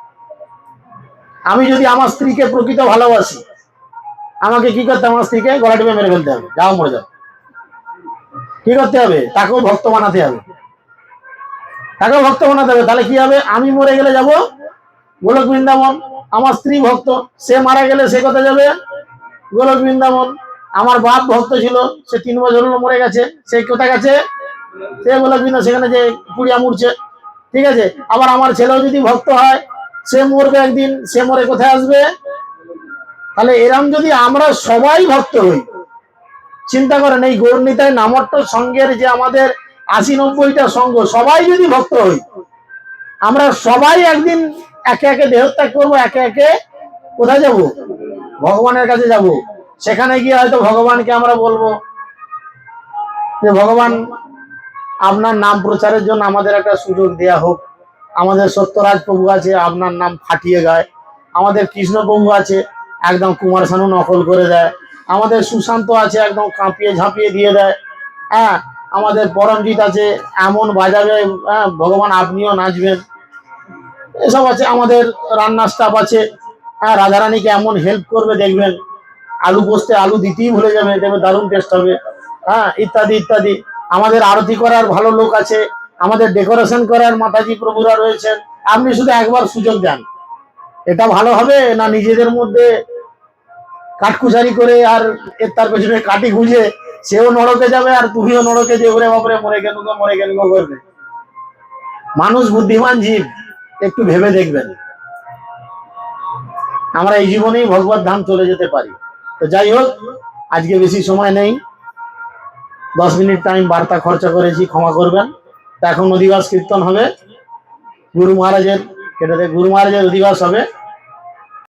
আমি যদি আমার স্ত্রীকে প্রকৃত ভালোবাসি, আমাকে কি করতে হবে? আমার স্ত্রীকে গলা টিপে মেরে ফেলতে হবে, যাও মরে যাও। কি করতে হবে? তাকেও ভক্ত বানাতে হবে, তাকেও ভক্ত বানাতে হবে। তাহলে কি হবে? আমি মরে গেলে যাব গোলক বৃন্দাবন, আমার স্ত্রী ভক্ত, সে মারা গেলে সে কোথায় যাবে? গোলক বৃন্দাবন। আমার বাপ ভক্ত ছিল, সে 3 বছর হলো মরে গেছে, সে কোথায় গেছে? সে গোলক বৃন্দাবন, সেখানে যে পুড়িয়া মরছে। ঠিক আছে, আবার আমার ছেলেও যদি ভক্ত হয়, সে মরবে একদিন, সে মরে কোথায় আসবে? তাহলে এরম যদি আমরা সবাই ভক্ত হই, চিন্তা করেন এই গৌরনীতায় নামট্ট সঙ্গের যে আমাদের 80-90টা সঙ্গ, সবাই যদি ভক্ত হই, আমরা সবাই একদিন একে একে দেহত্যাগ করবো, একে একে কোথায় যাব? ভগবানের কাছে যাব। সেখানে গিয়ে হয়তো ভগবানকে আমরা বলবো যে ভগবান, আপনার নাম প্রচারের জন্য আমাদের একটা সুযোগ দেয়া হোক। আমাদের সত্যরাজ প্রভু আছে, আপনার নাম ফাটিয়ে গায়। আমাদের কৃষ্ণ প্রভু আছে, একদম কুমার শানু নকল করে দেয়। আমাদের সুশান্ত আছে, একদম কাঁপিয়ে ঝাঁপিয়ে দিয়ে দেয়। হ্যাঁ, আমাদের পরমজিৎ আছে, এমন বাজাবে, হ্যাঁ ভগবান আপনিও নাচবেন। এসব আছে। আমাদের রান্নার স্টাফ আছে, হ্যাঁ রাধারানীকে এমন হেল্প করবে, দেখবেন আলু পোস্তে আলু দিতেই ভুলে যাবে, দেখবে দারুণ টেস্ট হবে। হ্যাঁ, ইত্যাদি ইত্যাদি। আমাদের আরতি করার ভালো লোক আছে, আমাদের ডেকোরেশন করার মাতাজি প্রভুরা রয়েছেন। আপনি শুধু একবার সুযোগ দেন, এটা ভালো হবে না নিজেদের মধ্যে কাঠকুচারি করে আর তার পেছনে কাটি গুঁজে সেও নরকে যাবে আর তুমিও নরকে যে ওরে বাপরে মরে গেল করবে। মানুষ বুদ্ধিমান জীব, একটু ভেবে দেখবেন। আমরা এই জীবনেই ভগবত ধাম চলে যেতে পারি। তো যাই হোক, আজকে বেশি সময় নেই, 10 মিনিট টাইম বার্তা খরচা করেছি, ক্ষমা করবেন। তা এখন অধিবাস কীর্তন হবে, গুরু মহারাজের অধিবাস হবে।